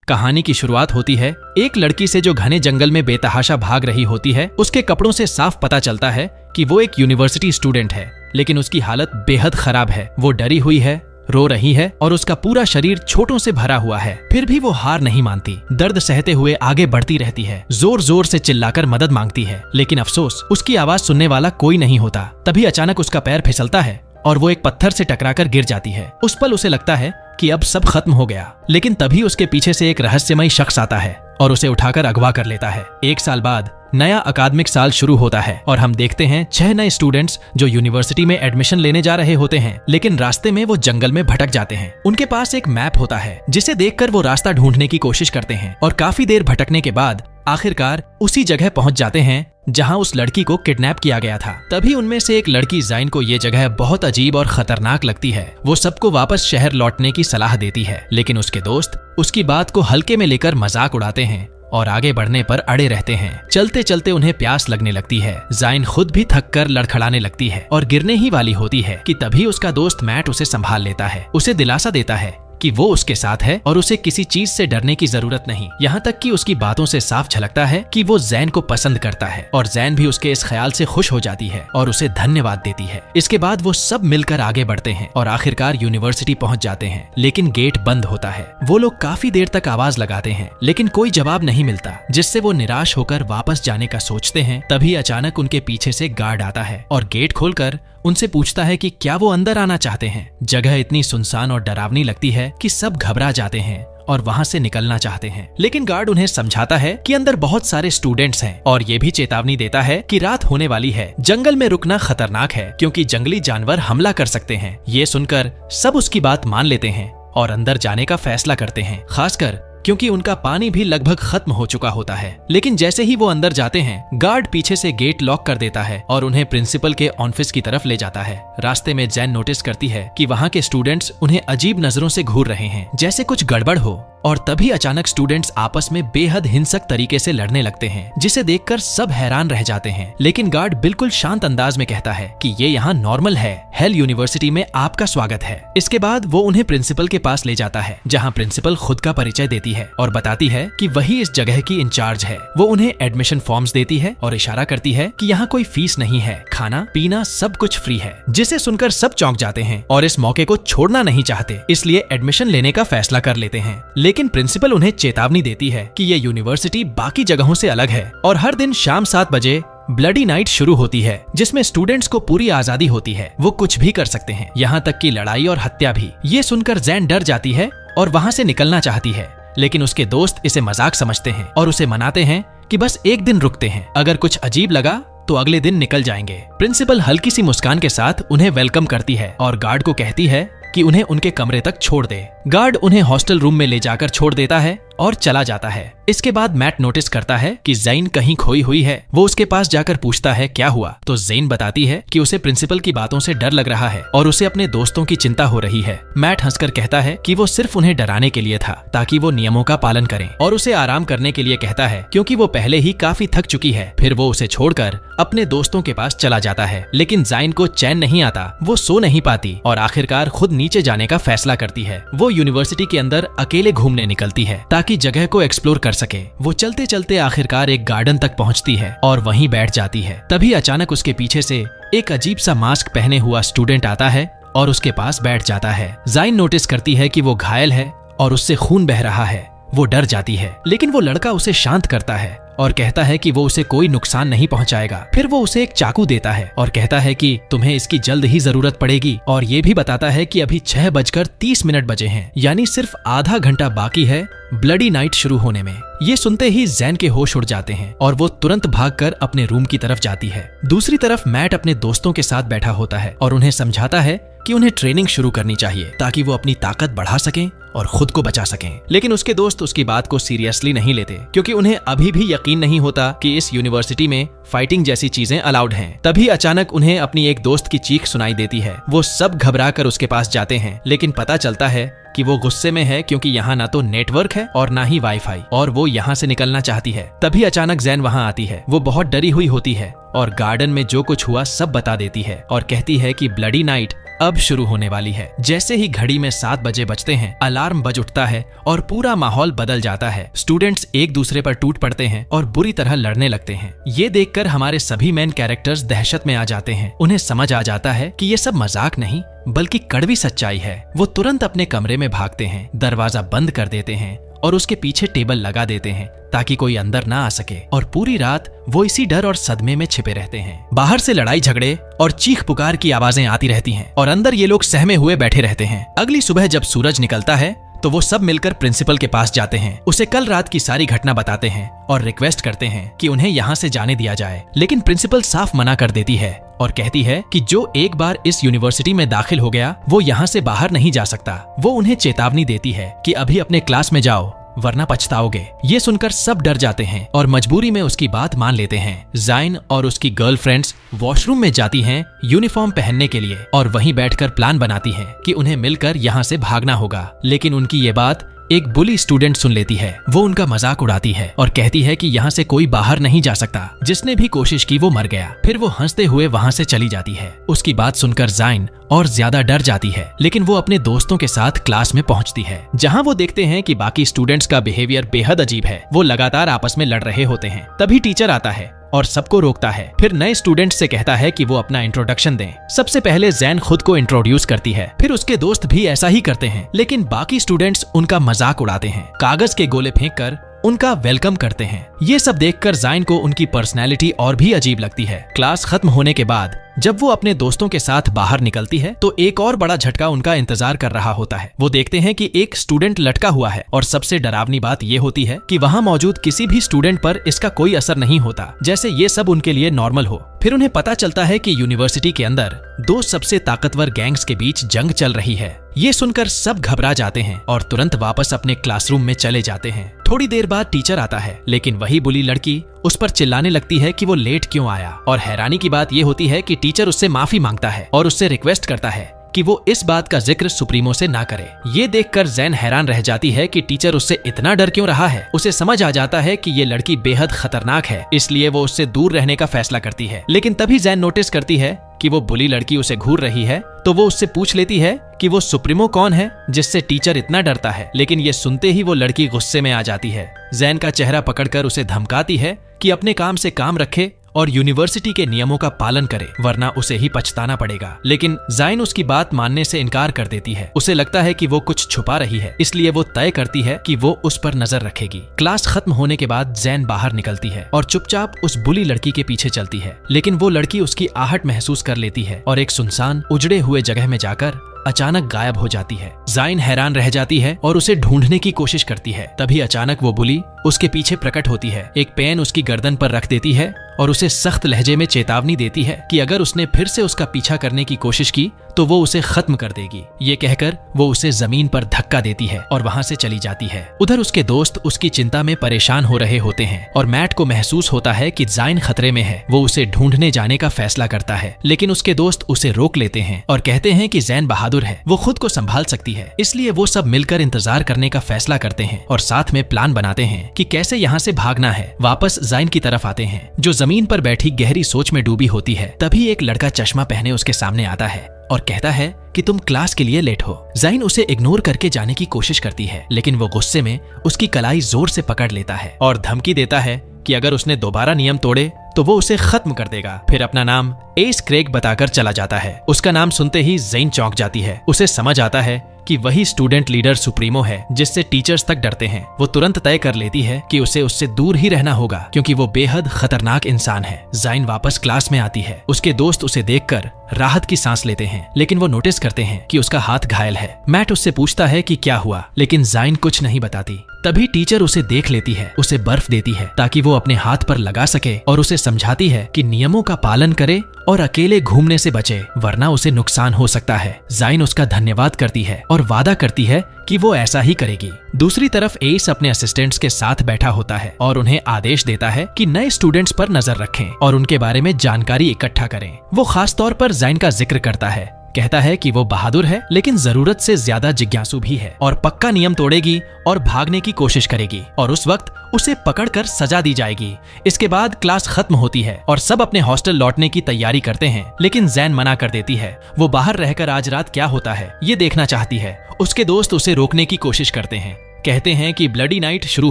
कहानी की शुरुआत होती है एक लड़की से जो घने जंगल में बेतहाशा भाग रही होती है। उसके कपड़ों से साफ पता चलता है कि वो एक यूनिवर्सिटी स्टूडेंट है, लेकिन उसकी हालत बेहद खराब है। वो डरी हुई है, रो रही है और उसका पूरा शरीर छोटों से भरा हुआ है। फिर भी वो हार नहीं मानती, दर्द सहते हुए आगे बढ़ती रहती है, जोर जोर से चिल्लाकर मदद मांगती है। लेकिन अफसोस, उसकी आवाज सुनने वाला कोई नहीं होता। तभी अचानक उसका पैर फिसलता है और वो एक पत्थर से टकराकर गिर जाती है। उस पल उसे लगता है कि अब सब खत्म हो गया, लेकिन तभी उसके पीछे से एक रहस्यमयी शख्स आता है और उसे उठाकर अगवा कर लेता है। 1 साल बाद नया अकादमिक साल शुरू होता है और हम देखते हैं 6 नए स्टूडेंट्स जो यूनिवर्सिटी में एडमिशन लेने जा रहे होते हैं, लेकिन रास्ते में वो जंगल में भटक जाते हैं। उनके पास एक मैप होता है जिसे देखकर वो रास्ता ढूंढने की कोशिश करते हैं और काफी देर भटकने के बाद आखिरकार उसी जगह पहुंच जाते हैं जहां उस लड़की को किडनैप किया गया था। तभी उनमें से एक लड़की ज़ाइन को ये जगह बहुत अजीब और खतरनाक लगती है। वो सबको वापस शहर लौटने की सलाह देती है, लेकिन उसके दोस्त उसकी बात को हल्के में लेकर मजाक उड़ाते हैं और आगे बढ़ने पर अड़े रहते हैं। चलते चलते उन्हें प्यास लगने लगती है। ज़ाइन खुद भी थक कर लड़खड़ाने लगती है और गिरने ही वाली होती है कि तभी उसका दोस्त मैट उसे संभाल लेता है, उसे दिलासा देता है कि वो उसके साथ है और उसे किसी चीज से डरने की जरूरत नहीं। यहाँ तक कि उसकी बातों से साफ झलकता है कि वो ज़ैन को पसंद करता है और ज़ैन भी उसके इस ख्याल से खुश हो जाती है और उसे धन्यवाद देती है। इसके बाद वो सब मिलकर आगे बढ़ते हैं और आखिरकार यूनिवर्सिटी पहुंच जाते हैं, लेकिन गेट बंद होता है। वो लोग काफी देर तक आवाज लगाते हैं, लेकिन कोई जवाब नहीं मिलता, जिससे वो निराश होकर वापस जाने का सोचते हैं। तभी अचानक उनके पीछे से गार्ड आता है और गेट खोलकर उनसे पूछता है कि क्या वो अंदर आना चाहते हैं। जगह इतनी सुनसान और डरावनी लगती है कि सब घबरा जाते हैं और वहां से निकलना चाहते हैं, लेकिन गार्ड उन्हें समझाता है कि अंदर बहुत सारे स्टूडेंट्स हैं और ये भी चेतावनी देता है कि रात होने वाली है, जंगल में रुकना खतरनाक है क्योंकि जंगली जानवर हमला कर सकते हैं। ये सुनकर सब उसकी बात मान लेते हैं और अंदर जाने का फैसला करते हैं, खासकर क्योंकि उनका पानी भी लगभग खत्म हो चुका होता है। लेकिन जैसे ही वो अंदर जाते हैं, गार्ड पीछे से गेट लॉक कर देता है और उन्हें प्रिंसिपल के ऑफिस की तरफ ले जाता है। रास्ते में ज़ैन नोटिस करती है कि वहाँ के स्टूडेंट्स उन्हें अजीब नजरों से घूर रहे हैं, जैसे कुछ गड़बड़ हो। और तभी अचानक स्टूडेंट्स आपस में बेहद हिंसक तरीके से लड़ने लगते हैं, जिसे देखकर सब हैरान रह जाते हैं। लेकिन गार्ड बिल्कुल शांत अंदाज में कहता है कि ये यहाँ नॉर्मल है, हेल यूनिवर्सिटी में आपका स्वागत है। इसके बाद वो उन्हें प्रिंसिपल के पास ले जाता है, जहाँ प्रिंसिपल खुद का परिचय देती है और बताती है कि वही इस जगह की इंचार्ज है। वो उन्हें एडमिशन फॉर्म्स देती है और इशारा करती है कि यहाँ कोई फीस नहीं है, खाना पीना सब कुछ फ्री है, जिसे सुनकर सब चौंक जाते हैं और इस मौके को छोड़ना नहीं चाहते, इसलिए एडमिशन लेने का फैसला कर लेते हैं। लेकिन प्रिंसिपल उन्हें चेतावनी देती है कि ये यूनिवर्सिटी बाकी जगहों से अलग है और हर दिन शाम 7 बजे ब्लडी नाइट शुरू होती है, जिसमें स्टूडेंट्स को पूरी आजादी होती है। वो कुछ भी कर सकते हैं, यहाँ तक कि लड़ाई और हत्या भी। ये सुनकर ज़ैन डर जाती है और वहाँ से निकलना चाहती है, लेकिन उसके दोस्त इसे मजाक समझते हैं और उसे मनाते हैं कि बस एक दिन रुकते हैं, अगर कुछ अजीब लगा तो अगले दिन निकल जाएंगे। प्रिंसिपल हल्की सी मुस्कान के साथ उन्हें वेलकम करती है और गार्ड को कहती है कि उन्हें उनके कमरे तक छोड़ दे। गार्ड उन्हें हॉस्टल रूम में ले जाकर छोड़ देता है और चला जाता है। इसके बाद मैट नोटिस करता है कि ज़ैन कहीं खोई हुई है। वो उसके पास जाकर पूछता है क्या हुआ, तो ज़ैन बताती है कि उसे प्रिंसिपल की बातों से डर लग रहा है और उसे अपने दोस्तों की चिंता हो रही है। मैट हंसकर कहता है कि वो सिर्फ उन्हें डराने के लिए था, ताकि वो नियमों का पालन करें, और उसे आराम करने के लिए कहता है क्योंकि वो पहले ही काफी थक चुकी है। फिर वो उसे छोड़कर अपने दोस्तों के पास चला जाता है, लेकिन ज़ैन को चैन नहीं आता। वो सो नहीं पाती और आखिरकार खुद नीचे जाने का फैसला करती है। वो यूनिवर्सिटी के अंदर अकेले घूमने निकलती है ताकि जगह को एक्सप्लोर कर सके। वो चलते चलते आखिरकार एक गार्डन तक पहुंचती है और वहीं बैठ जाती है। तभी अचानक उसके पीछे से एक अजीब सा मास्क पहने हुआ स्टूडेंट आता है और उसके पास बैठ जाता है। ज़ैन नोटिस करती है कि वो घायल है और उससे खून बह रहा है। वो डर जाती है, लेकिन वो लड़का उसे शांत करता है और कहता है कि वो उसे कोई नुकसान नहीं पहुंचाएगा। फिर वो उसे एक चाकू देता है और कहता है कि तुम्हें इसकी जल्द ही जरूरत पड़ेगी, और ये भी बताता है कि अभी 6:30 बजे हैं, यानी सिर्फ आधा घंटा बाकी है ब्लडी नाइट शुरू होने में। ये सुनते ही ज़ैन के होश उड़ जाते हैं और वो तुरंत भागकर अपने रूम की तरफ जाती है। दूसरी तरफ मैट अपने दोस्तों के साथ बैठा होता है और उन्हें समझाता है कि उन्हें ट्रेनिंग शुरू करनी चाहिए ताकि वो अपनी ताकत बढ़ा सकें और खुद को बचा सकें। लेकिन उसके दोस्त उसकी बात को सीरियसली नहीं लेते, क्योंकि उन्हें अभी भी यकीन नहीं होता कि इस यूनिवर्सिटी में फाइटिंग जैसी चीजें अलाउड हैं। तभी अचानक उन्हें अपनी एक दोस्त की चीख सुनाई देती है। वो सब घबरा कर उसके पास जाते हैं, लेकिन पता चलता है कि वो गुस्से में है क्योंकि यहाँ ना तो नेटवर्क है और ना ही वाईफाई, और वो यहाँ से निकलना चाहती है। तभी अचानक जैन वहाँ आती है। वो बहुत डरी हुई होती है और गार्डन में जो कुछ हुआ सब बता देती है और कहती है कि ब्लडी नाइट अब शुरू होने वाली है। जैसे ही घड़ी में 7 बजे बजते हैं, अलार्म बज उठता है और पूरा माहौल बदल जाता है। स्टूडेंट्स एक दूसरे पर टूट पड़ते हैं और बुरी तरह लड़ने लगते हैं। ये देखकर हमारे सभी मेन कैरेक्टर्स दहशत में आ जाते हैं। उन्हें समझ आ जाता है कि ये सब मजाक नहीं बल्कि कड़वी सच्चाई है। वो तुरंत अपने कमरे में भागते हैं, दरवाजा बंद कर देते हैं और उसके पीछे टेबल लगा देते हैं ताकि कोई अंदर ना आ सके, और पूरी रात वो इसी डर और सदमे में छिपे रहते हैं। बाहर से लड़ाई झगड़े और चीख पुकार की आवाजें आती रहती हैं और अंदर ये लोग सहमे हुए बैठे रहते हैं। अगली सुबह जब सूरज निकलता है तो वो सब मिलकर प्रिंसिपल के पास जाते हैं। उसे कल रात की सारी घटना बताते हैं और रिक्वेस्ट करते हैं कि उन्हें यहाँ से जाने दिया जाए, लेकिन प्रिंसिपल साफ मना कर देती है और कहती है कि जो एक बार इस यूनिवर्सिटी में दाखिल हो गया वो यहाँ से बाहर नहीं जा सकता। वो उन्हें चेतावनी देती है कि अभी अपने क्लास में जाओ वरना पछताओगे। ये सुनकर सब डर जाते हैं और मजबूरी में उसकी बात मान लेते हैं। जाइन और उसकी गर्लफ्रेंड्स वॉशरूम में जाती हैं यूनिफॉर्म पहनने के लिए और वहीं बैठकर प्लान बनाती हैं कि उन्हें मिलकर यहाँ से भागना होगा, लेकिन उनकी ये बात एक बुली स्टूडेंट सुन लेती है। वो उनका मजाक उड़ाती है और कहती है कि यहाँ से कोई बाहर नहीं जा सकता, जिसने भी कोशिश की वो मर गया। फिर वो हंसते हुए वहाँ से चली जाती है। उसकी बात सुनकर जाइन और ज्यादा डर जाती है, लेकिन वो अपने दोस्तों के साथ क्लास में पहुँचती है, जहाँ वो देखते हैं कि बाकी स्टूडेंट्स का बिहेवियर बेहद अजीब है। वो लगातार आपस में लड़ रहे होते हैं। तभी टीचर आता है और सबको रोकता है। फिर नए स्टूडेंट से कहता है कि वो अपना इंट्रोडक्शन दें। सबसे पहले जैन खुद को इंट्रोड्यूस करती है, फिर उसके दोस्त भी ऐसा ही करते हैं, लेकिन बाकी स्टूडेंट्स उनका मजाक उड़ाते हैं, कागज के गोले फेंककर उनका वेलकम करते हैं। ये सब देखकर जाइन को उनकी पर्सनैलिटी और भी अजीब लगती है। क्लास खत्म होने के बाद जब वो अपने दोस्तों के साथ बाहर निकलती है तो एक और बड़ा झटका उनका इंतजार कर रहा होता है। वो देखते हैं कि एक स्टूडेंट लटका हुआ है और सबसे डरावनी बात ये होती है कि वहाँ मौजूद किसी भी स्टूडेंट पर इसका कोई असर नहीं होता, जैसे ये सब उनके लिए नॉर्मल हो। फिर उन्हें पता चलता है कि यूनिवर्सिटी के अंदर 2 सबसे ताकतवर गैंग्स के बीच जंग चल रही है। ये सुनकर सब घबरा जाते हैं और तुरंत वापस अपने क्लासरूम में चले जाते हैं। थोड़ी देर बाद टीचर आता है, लेकिन वही बुली लड़की उस पर चिल्लाने लगती है कि वो लेट क्यों आया, और हैरानी की बात ये होती है कि टीचर उससे माफी मांगता है और उससे रिक्वेस्ट करता है कि वो इस बात का जिक्र सुप्रीमो से ना करे। ये देखकर जैन हैरान रह जाती है कि टीचर उससे इतना डर क्यों रहा है। उसे समझ आ जाता है कि ये लड़की बेहद खतरनाक है, इसलिए वो उससे दूर रहने का फैसला करती है। लेकिन तभी जैन नोटिस करती है कि वो बुली लड़की उसे घूर रही है, तो वो उससे पूछ लेती है कि वो सुप्रीमो कौन है जिससे टीचर इतना डरता है। लेकिन ये सुनते ही वो लड़की गुस्से में आ जाती है। जैन का चेहरा पकड़कर उसे धमकाती है कि अपने काम से काम रखे और यूनिवर्सिटी के नियमों का पालन करे, वरना उसे ही पछताना पड़ेगा। लेकिन जाइन उसकी बात मानने से इनकार कर देती है। उसे लगता है कि वो कुछ छुपा रही है, इसलिए वो तय करती है कि वो उस पर नजर रखेगी। क्लास खत्म होने के बाद जैन बाहर निकलती है और चुपचाप उस बुली लड़की के पीछे चलती है, लेकिन वो लड़की उसकी आहट महसूस कर लेती है और एक सुनसान उजड़े हुए जगह में जाकर अचानक गायब हो जाती है। जाइन हैरान रह जाती है और उसे ढूंढने की कोशिश करती है। तभी अचानक वो बुली उसके पीछे प्रकट होती है, एक पेन उसकी गर्दन पर रख देती है और उसे सख्त लहजे में चेतावनी देती है कि अगर उसने फिर से उसका पीछा करने की कोशिश की तो वो उसे खत्म कर देगी। ये कहकर वो उसे जमीन पर धक्का देती है और वहाँ से चली जाती है। उधर उसके दोस्त उसकी चिंता में परेशान हो रहे होते हैं और मैट को महसूस होता है कि जाइन खतरे में है। वो उसे ढूंढने जाने का फैसला करता है, लेकिन उसके दोस्त उसे रोक लेते हैं और कहते हैं कि जैन बहादुर है, वो खुद को संभाल सकती है। इसलिए वो सब मिलकर इंतजार करने का फैसला करते हैं और साथ में प्लान बनाते हैं कि कैसे यहाँ से भागना है। वापस जाइन की तरफ आते हैं जो जमीन पर बैठी गहरी सोच में डूबी होती है। तभी एक लड़का चश्मा पहने उसके सामने आता है और कहता है कि तुम क्लास के लिए लेट हो। जाइन उसे इग्नोर करके जाने की कोशिश करती है, लेकिन वो गुस्से में उसकी कलाई जोर से पकड़ लेता है और धमकी देता है कि अगर उसने दोबारा नियम तोड़े तो वो उसे खत्म कर देगा। फिर अपना नाम एस क्रेग बताकर चला जाता है। उसका नाम सुनते ही जैन चौंक जाती है। उसे समझ आता है कि वही स्टूडेंट लीडर सुप्रीमो है जिससे टीचर्स तक डरते हैं। वो तुरंत तय कर लेती है कि उसे उससे दूर ही रहना होगा क्योंकि वो बेहद खतरनाक इंसान है। जाइन वापस क्लास में आती है। उसके दोस्त उसे देखकर राहत की सांस लेते हैं, लेकिन वो नोटिस करते हैं कि उसका हाथ घायल है। मैट उससे पूछता है कि क्या हुआ, लेकिन जाइन कुछ नहीं बताती। तभी टीचर उसे देख लेती है, उसे बर्फ देती है ताकि वो अपने हाथ पर लगा सके और उसे समझाती है कि नियमों का पालन करे और अकेले घूमने से बचे, वरना उसे नुकसान हो सकता है। जाइन उसका धन्यवाद करती है और वादा करती है कि वो ऐसा ही करेगी। दूसरी तरफ एस अपने असिस्टेंट्स के साथ बैठा होता है और उन्हें आदेश देता है कि नए स्टूडेंट्स पर नजर रखें और उनके बारे में जानकारी इकट्ठा करें। वो खास तौर पर जाइन का जिक्र करता है कहता है कि वो बहादुर है लेकिन जरूरत से ज्यादा जिज्ञासु भी है और पक्का नियम तोड़ेगी और भागने की कोशिश करेगी और उस वक्त उसे पकड़कर सजा दी जाएगी। इसके बाद क्लास खत्म होती है और सब अपने हॉस्टल लौटने की तैयारी करते हैं, लेकिन जैन मना कर देती है। वो बाहर रहकर आज रात क्या होता है ये देखना चाहती है। उसके दोस्त उसे रोकने की कोशिश करते हैं, कहते हैं कि ब्लडी नाइट शुरू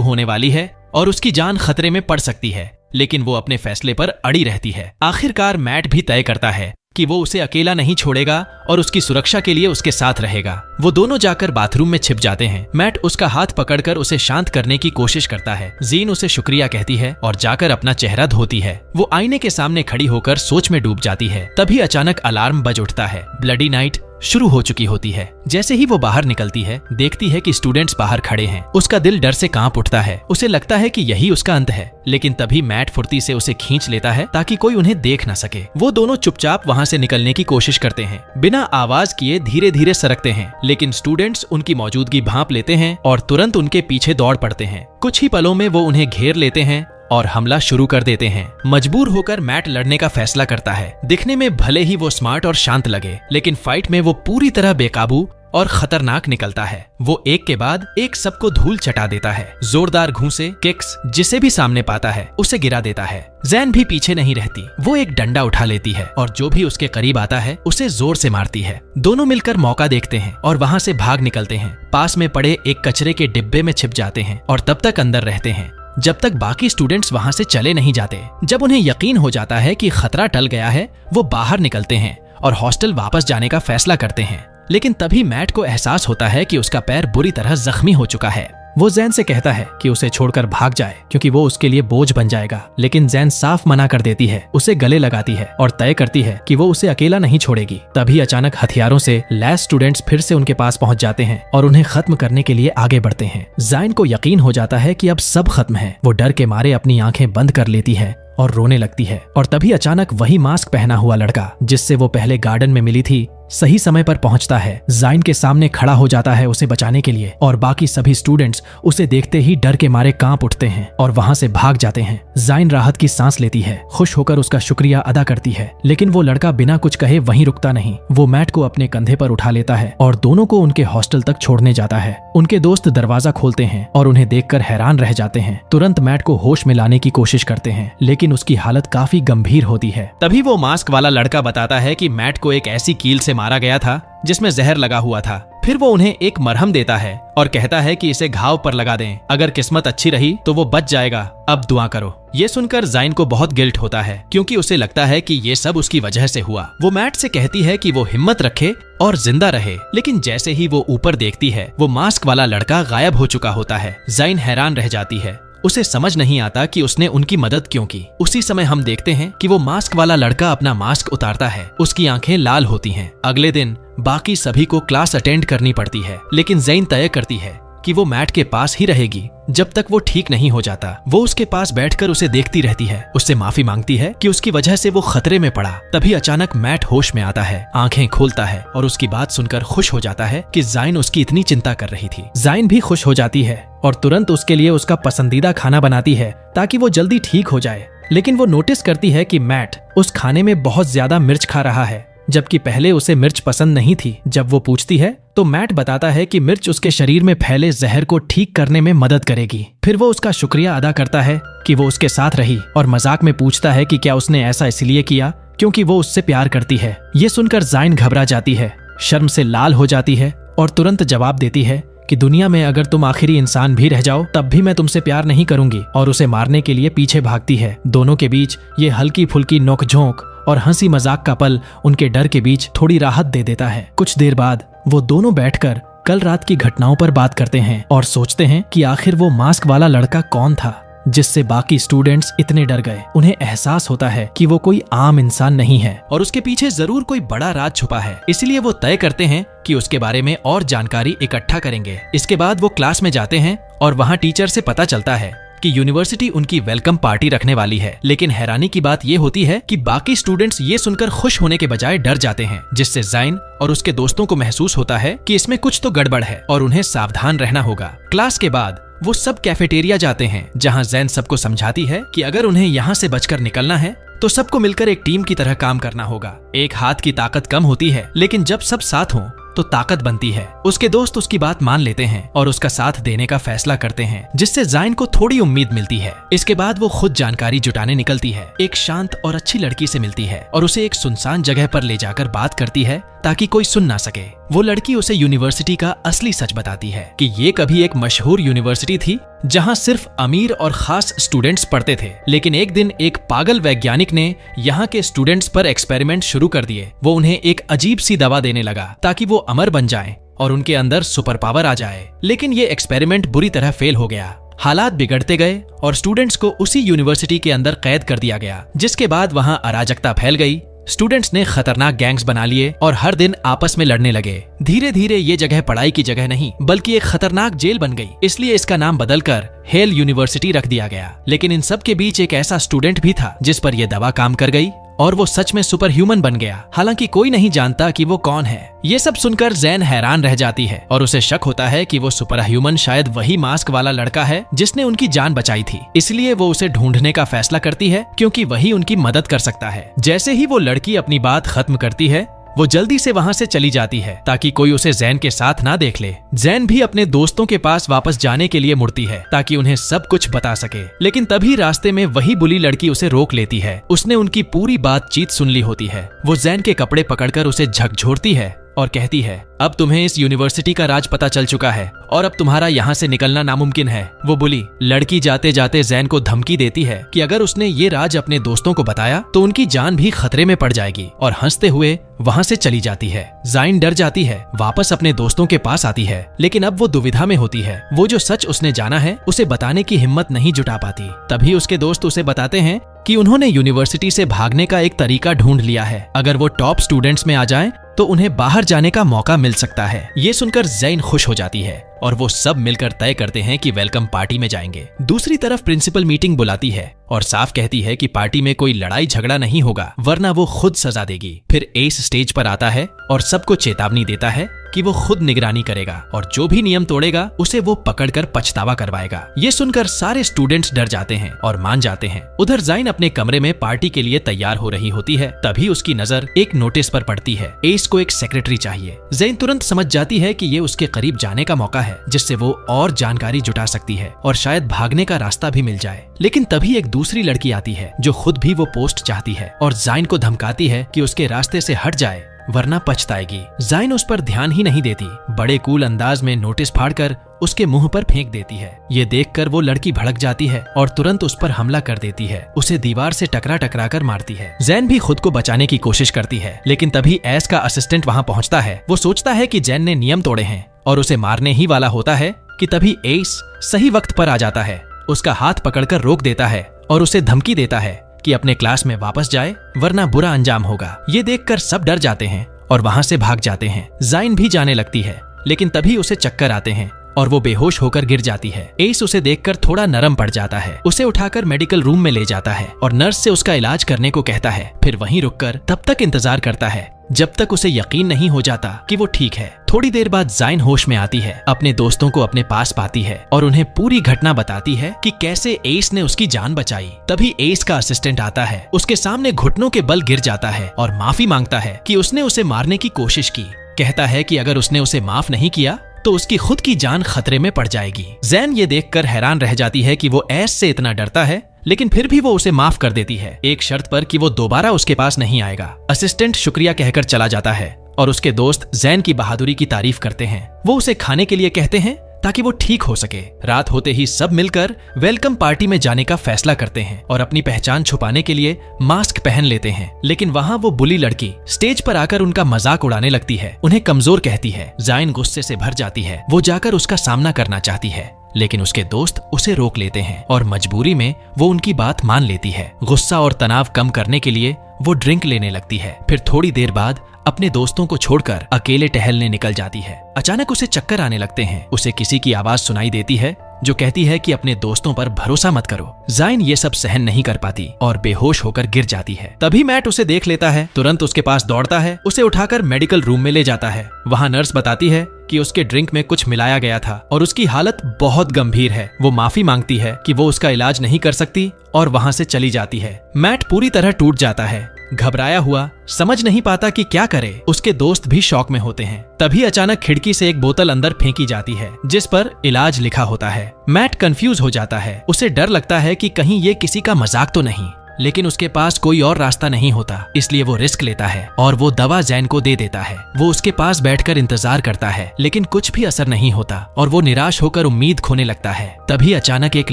होने वाली है और उसकी जान खतरे में पड़ सकती है, लेकिन वो अपने फैसले पर अड़ी रहती है। आखिरकार मैट भी तय करता है कि वो उसे अकेला नहीं छोड़ेगा और उसकी सुरक्षा के लिए उसके साथ रहेगा। वो दोनों जाकर बाथरूम में छिप जाते हैं। मैट उसका हाथ पकड़कर उसे शांत करने की कोशिश करता है। जीन उसे शुक्रिया कहती है और जाकर अपना चेहरा धोती है। वो आईने के सामने खड़ी होकर सोच में डूब जाती है। तभी अचानक अलार्म बज उठता है। ब्लडी नाइट शुरू हो चुकी होती है। जैसे ही वो बाहर निकलती है, देखती है कि स्टूडेंट्स बाहर खड़े हैं। उसका दिल डर से कांप उठता है। उसे लगता है कि यही उसका अंत है, लेकिन तभी मैट फुर्ती से उसे खींच लेता है ताकि कोई उन्हें देख न सके। वो दोनों चुपचाप वहाँ से निकलने की कोशिश करते हैं, बिना आवाज किए धीरे धीरे सरकते हैं, लेकिन स्टूडेंट्स उनकी मौजूदगी भांप लेते हैं और तुरंत उनके पीछे दौड़ पड़ते हैं। कुछ ही पलों में वो उन्हें घेर लेते हैं और हमला शुरू कर देते हैं। मजबूर होकर मैट लड़ने का फैसला करता है। दिखने में भले ही वो स्मार्ट और शांत लगे, लेकिन फाइट में वो पूरी तरह बेकाबू और खतरनाक निकलता है। वो एक के बाद एक सबको धूल चटा देता है। जोरदार घूंसे, किक्स, जिसे भी सामने पाता है उसे गिरा देता है। जैन भी पीछे नहीं रहती। वो एक डंडा उठा लेती है और जो भी उसके करीब आता है उसे जोर से मारती है। दोनों मिलकर मौका देखते हैं और वहाँ से भाग निकलते हैं। पास में पड़े एक कचरे के डिब्बे में छिप जाते हैं और तब तक अंदर रहते हैं जब तक बाकी स्टूडेंट्स वहां से चले नहीं जाते। जब उन्हें यकीन हो जाता है कि खतरा टल गया है, वो बाहर निकलते हैं और हॉस्टल वापस जाने का फैसला करते हैं। लेकिन तभी मैट को एहसास होता है कि उसका पैर बुरी तरह जख्मी हो चुका है। वो जैन से कहता है कि उसे छोड़कर भाग जाए क्योंकि वो उसके लिए बोझ बन जाएगा, लेकिन जैन साफ मना कर देती है। उसे गले लगाती है और तय करती है कि वो उसे अकेला नहीं छोड़ेगी। तभी अचानक हथियारों से लैस स्टूडेंट्स फिर से उनके पास पहुंच जाते हैं और उन्हें खत्म करने के लिए आगे बढ़ते हैं। जैन को यकीन हो जाता है कि अब सब खत्म है। वो डर के मारे अपनी आंखें बंद कर लेती है और रोने लगती है। और तभी अचानक वही मास्क पहना हुआ लड़का जिससे वो पहले गार्डन में मिली थी सही समय पर पहुंचता है। जाइन के सामने खड़ा हो जाता है उसे बचाने के लिए और बाकी सभी स्टूडेंट्स उसे देखते ही डर के मारे कांप उठते हैं और वहां से भाग जाते हैं। जाइन राहत की सांस लेती है, खुश होकर उसका शुक्रिया अदा करती है, लेकिन वो लड़का बिना कुछ कहे वहीं रुकता नहीं। वो मैट को अपने कंधे पर उठा लेता है और दोनों को उनके हॉस्टल तक छोड़ने जाता है। उनके दोस्त दरवाजा खोलते हैं और उन्हें देखकर हैरान रह जाते हैं। तुरंत मैट को होश में लाने की कोशिश करते हैं, लेकिन उसकी हालत काफी गंभीर होती है। तभी वो मास्क वाला लड़का बताता है कि मैट को एक ऐसी कील से मारा गया था जिसमें जहर लगा हुआ था। फिर वो उन्हें एक मरहम देता है और कहता है कि इसे घाव पर लगा दें। अगर किस्मत अच्छी रही तो वो बच जाएगा। अब दुआ करो। ये सुनकर जाइन को बहुत गिल्ट होता है क्योंकि उसे लगता है कि ये सब उसकी वजह से हुआ। वो मैट से कहती है कि वो हिम्मत रखे और जिंदा रहे, लेकिन जैसे ही वो ऊपर देखती है वो मास्क वाला लड़का गायब हो चुका होता है। जाइन हैरान रह जाती है। उसे समझ नहीं आता कि उसने उनकी मदद क्यों की। उसी समय हम देखते हैं कि वो मास्क वाला लड़का अपना मास्क उतारता है। उसकी आंखें लाल होती हैं। अगले दिन बाकी सभी को क्लास अटेंड करनी पड़ती है, लेकिन जैन तय करती है कि वो मैट के पास ही रहेगी जब तक वो ठीक नहीं हो जाता। वो उसके पास बैठकर उसे देखती रहती है, उससे माफी मांगती है कि उसकी वजह से वो खतरे में पड़ा। तभी अचानक मैट होश में आता है, आंखें खोलता है और उसकी बात सुनकर खुश हो जाता है कि जाइन उसकी इतनी चिंता कर रही थी। जाइन भी खुश हो जाती है और तुरंत उसके लिए उसका पसंदीदा खाना बनाती है ताकि वो जल्दी ठीक हो जाए। लेकिन वो नोटिस करती है कि मैट उस खाने में बहुत ज्यादा मिर्च खा रहा है, जबकि पहले उसे मिर्च पसंद नहीं थी। जब वो पूछती है तो मैट बताता है कि मिर्च उसके शरीर में फैले जहर को ठीक करने में मदद करेगी। फिर वो उसका शुक्रिया अदा करता है कि वो उसके साथ रही और मजाक में पूछता है कि क्या उसने ऐसा इसलिए किया क्योंकि वो उससे प्यार करती है। ये सुनकर जाइन घबरा जाती है, शर्म से लाल हो जाती है और तुरंत जवाब देती है कि दुनिया में अगर तुम आखिरी इंसान भी रह जाओ तब भी मैं तुमसे प्यार नहीं करूंगी, और उसे मारने के लिए पीछे भागती है। दोनों के बीच ये हल्की फुल्की नोकझोंक और हंसी मजाक का पल उनके डर के बीच थोड़ी राहत दे देता है। कुछ देर बाद वो दोनों बैठकर कल रात की घटनाओं पर बात करते हैं और सोचते हैं कि आखिर वो मास्क वाला लड़का कौन था जिससे बाकी स्टूडेंट्स इतने डर गए। उन्हें एहसास होता है कि वो कोई आम इंसान नहीं है और उसके पीछे जरूर कोई बड़ा राज छुपा है। इसलिए वो तय करते हैं कि उसके बारे में और जानकारी इकट्ठा करेंगे। इसके बाद वो क्लास में जाते हैं और वहाँ टीचर से पता चलता है कि यूनिवर्सिटी उनकी वेलकम पार्टी रखने वाली है। लेकिन हैरानी की बात ये होती है कि बाकी स्टूडेंट्स ये सुनकर खुश होने के बजाय डर जाते हैं, जिससे जाइन और उसके दोस्तों को महसूस होता है कि इसमें कुछ तो गड़बड़ है और उन्हें सावधान रहना होगा। क्लास के बाद वो सब कैफेटेरिया जाते हैं जहाँ जैन सबको समझाती है कि अगर उन्हें यहाँ से बचकर निकलना है तो सबको मिलकर एक टीम की तरह काम करना होगा। एक हाथ की ताकत कम होती है, लेकिन जब सब साथ हों तो ताकत बनती है। उसके दोस्त उसकी बात मान लेते हैं और उसका साथ देने का फैसला करते हैं, जिससे ज़ाइन को थोड़ी उम्मीद मिलती है। इसके बाद वो खुद जानकारी जुटाने निकलती है। एक शांत और अच्छी लड़की से मिलती है और उसे एक सुनसान जगह पर ले जाकर बात करती है ताकि कोई सुन ना सके। वो लड़की उसे यूनिवर्सिटी का असली सच बताती है कि ये कभी एक मशहूर यूनिवर्सिटी थी जहां सिर्फ अमीर और खास स्टूडेंट्स पढ़ते थे, लेकिन एक दिन एक पागल वैज्ञानिक ने यहाँ के स्टूडेंट्स पर एक्सपेरिमेंट शुरू कर दिए। वो उन्हें एक अजीब सी दवा देने लगा ताकि वो अमर बन जाएं और उनके अंदर सुपर पावर आ जाए। लेकिन ये एक्सपेरिमेंट बुरी तरह फेल हो गया। हालात बिगड़ते गए और स्टूडेंट्स को उसी यूनिवर्सिटी के अंदर कैद कर दिया गया, जिसके बाद वहां अराजकता फैल गई। स्टूडेंट्स ने खतरनाक गैंग्स बना लिए और हर दिन आपस में लड़ने लगे। धीरे धीरे ये जगह पढ़ाई की जगह नहीं बल्कि एक खतरनाक जेल बन गई, इसलिए इसका नाम बदलकर हेल यूनिवर्सिटी रख दिया गया। लेकिन इन सब के बीच एक ऐसा स्टूडेंट भी था जिस पर यह दवा काम कर गई और वो सच में सुपर ह्यूमन बन गया। हालांकि कोई नहीं जानता कि वो कौन है। ये सब सुनकर जैन हैरान रह जाती है और उसे शक होता है कि वो सुपर ह्यूमन शायद वही मास्क वाला लड़का है जिसने उनकी जान बचाई थी। इसलिए वो उसे ढूंढने का फैसला करती है क्योंकि वही उनकी मदद कर सकता है। जैसे ही वो लड़की अपनी बात खत्म करती है, वो जल्दी से वहां से चली जाती है ताकि कोई उसे जैन के साथ ना देख ले। जैन भी अपने दोस्तों के पास वापस जाने के लिए मुड़ती है ताकि उन्हें सब कुछ बता सके, लेकिन तभी रास्ते में वही बुली लड़की उसे रोक लेती है। उसने उनकी पूरी बातचीत सुन ली होती है। वो जैन के कपड़े पकड़कर उसे झकझोरती है और कहती है, अब तुम्हें इस यूनिवर्सिटी का राज पता चल चुका है और अब तुम्हारा यहाँ से निकलना नामुमकिन है। वो बुली लड़की जाते जाते जैन को धमकी देती है कि अगर उसने ये राज अपने दोस्तों को बताया तो उनकी जान भी खतरे में पड़ जाएगी, और हंसते हुए वहाँ से चली जाती है। ज़ाइन डर जाती है, वापस अपने दोस्तों के पास आती है, लेकिन अब वो दुविधा में होती है। वो जो सच उसने जाना है उसे बताने की हिम्मत नहीं जुटा पाती। तभी उसके दोस्त उसे बताते हैं कि उन्होंने यूनिवर्सिटी से भागने का एक तरीका ढूंढ लिया है। अगर वो टॉप स्टूडेंट्स में आ जाएं तो उन्हें बाहर जाने का मौका मिल सकता है। ये सुनकर ज़ैन खुश हो जाती है और वो सब मिलकर तय करते हैं कि वेलकम पार्टी में जाएंगे। दूसरी तरफ प्रिंसिपल मीटिंग बुलाती है और साफ कहती है कि पार्टी में कोई लड़ाई झगड़ा नहीं होगा, वरना वो खुद सजा देगी। फिर एस स्टेज पर आता है और सबको चेतावनी देता है कि वो खुद निगरानी करेगा और जो भी नियम तोड़ेगा उसे वो पकड़कर पछतावा करवाएगा। ये सुनकर सारे स्टूडेंट्स डर जाते हैं और मान जाते हैं। उधर ज़ाइन अपने कमरे में पार्टी के लिए तैयार हो रही होती है। तभी उसकी नजर एक नोटिस पर पड़ती है। एस को एक सेक्रेटरी चाहिए। ज़ाइन तुरंत समझ जाती है कि ये उसके करीब जाने का मौका है जिससे वो और जानकारी जुटा सकती है और शायद भागने का रास्ता भी मिल जाए। लेकिन तभी एक दूसरी लड़की आती है जो खुद भी वो पोस्ट चाहती है और ज़ाइन को धमकाती है कि उसके रास्ते से हट जाए वरना पछताएगी। ज़ाइन उस पर ध्यान ही नहीं देती, बड़े कूल अंदाज में नोटिस फाड़कर उसके मुंह पर फेंक देती है। ये देखकर वो लड़की भड़क जाती है और तुरंत उस पर हमला कर देती है। उसे दीवार से टकरा कर मारती है। ज़ैन भी खुद को बचाने की कोशिश करती है, लेकिन तभी एस का असिस्टेंट वहां पहुंचता है। वो सोचता है कि ज़ैन ने नियम तोड़े हैं और उसे मारने ही वाला होता है कि तभी एस सही वक्त पर आ जाता है। उसका हाथ पकड़कर रोक देता है और उसे धमकी देता है कि अपने क्लास में वापस जाए वरना बुरा अंजाम होगा। ये देखकर सब डर जाते हैं और वहां से भाग जाते हैं। ज़ाइन भी जाने लगती है, लेकिन तभी उसे चक्कर आते हैं और वो बेहोश होकर गिर जाती है। एस उसे देखकर थोड़ा नरम पड़ जाता है। उसे उठाकर मेडिकल रूम में ले जाता है और नर्स से उसका इलाज करने को कहता है। फिर वहीं रुककर तब तक इंतजार करता है जब तक उसे यकीन नहीं हो जाता कि वो ठीक है। थोड़ी देर बाद ज़ाइन होश में आती है, अपने दोस्तों को अपने पास पाती है और उन्हें पूरी घटना बताती है कि कैसे एस ने उसकी जान बचाई। तभी एस का असिस्टेंट आता है, उसके सामने घुटनों के बल गिर जाता है और माफी मांगता है कि उसने उसे मारने की कोशिश की। कहता है कि अगर उसने उसे माफ नहीं किया तो उसकी खुद की जान खतरे में पड़ जाएगी। ज़ैन ये देखकर हैरान रह जाती है कि वो एस से इतना डरता है, लेकिन फिर भी वो उसे माफ कर देती है, एक शर्त पर कि वो दोबारा उसके पास नहीं आएगा। असिस्टेंट शुक्रिया कहकर चला जाता है और उसके दोस्त ज़ैन की बहादुरी की तारीफ करते हैं। वो उसे खाने के लिए कहते हैं ताकि वो ठीक हो सके। रात होते ही सब मिलकर वेलकम पार्टी में जाने का फैसला करते हैं और अपनी पहचान छुपाने के लिए मास्क पहन लेते हैं। लेकिन वहाँ वो बुली लड़की स्टेज पर आकर उनका मजाक उड़ाने लगती है, उन्हें कमजोर कहती है। ज़ाइन गुस्से से भर जाती है। वो जाकर उसका सामना करना चाहती है, लेकिन उसके दोस्त उसे रोक लेते हैं और मजबूरी में वो उनकी बात मान लेती है। गुस्सा और तनाव कम करने के लिए वो ड्रिंक लेने लगती है। फिर थोड़ी देर बाद अपने दोस्तों को छोड़कर अकेले टहलने निकल जाती है। अचानक उसे चक्कर आने लगते हैं। उसे किसी की आवाज सुनाई देती है जो कहती है कि अपने दोस्तों पर भरोसा मत करो। जाइन ये सब सहन नहीं कर पाती और बेहोश होकर गिर जाती है। तभी मैट उसे देख लेता है, तुरंत उसके पास दौड़ता है, उसे उठाकर मेडिकल रूम में ले जाता है। वहाँ नर्स बताती है कि उसके ड्रिंक में कुछ मिलाया गया था और उसकी हालत बहुत गंभीर है। वो माफी मांगती है कि वो उसका इलाज नहीं कर सकती और वहाँ से चली जाती है। मैट पूरी तरह टूट जाता है, घबराया हुआ, समझ नहीं पाता कि क्या करे। उसके दोस्त भी शॉक में होते हैं। तभी अचानक खिड़की से एक बोतल अंदर फेंकी जाती है जिस पर इलाज लिखा होता है। मैट कंफ्यूज हो जाता है, उसे डर लगता है कि कहीं ये किसी का मजाक तो नहीं, लेकिन उसके पास कोई और रास्ता नहीं होता, इसलिए वो रिस्क लेता है और वो दवा जैन को दे देता है। वो उसके पास बैठकर इंतजार करता है, लेकिन कुछ भी असर नहीं होता और वो निराश होकर उम्मीद खोने लगता है। तभी अचानक एक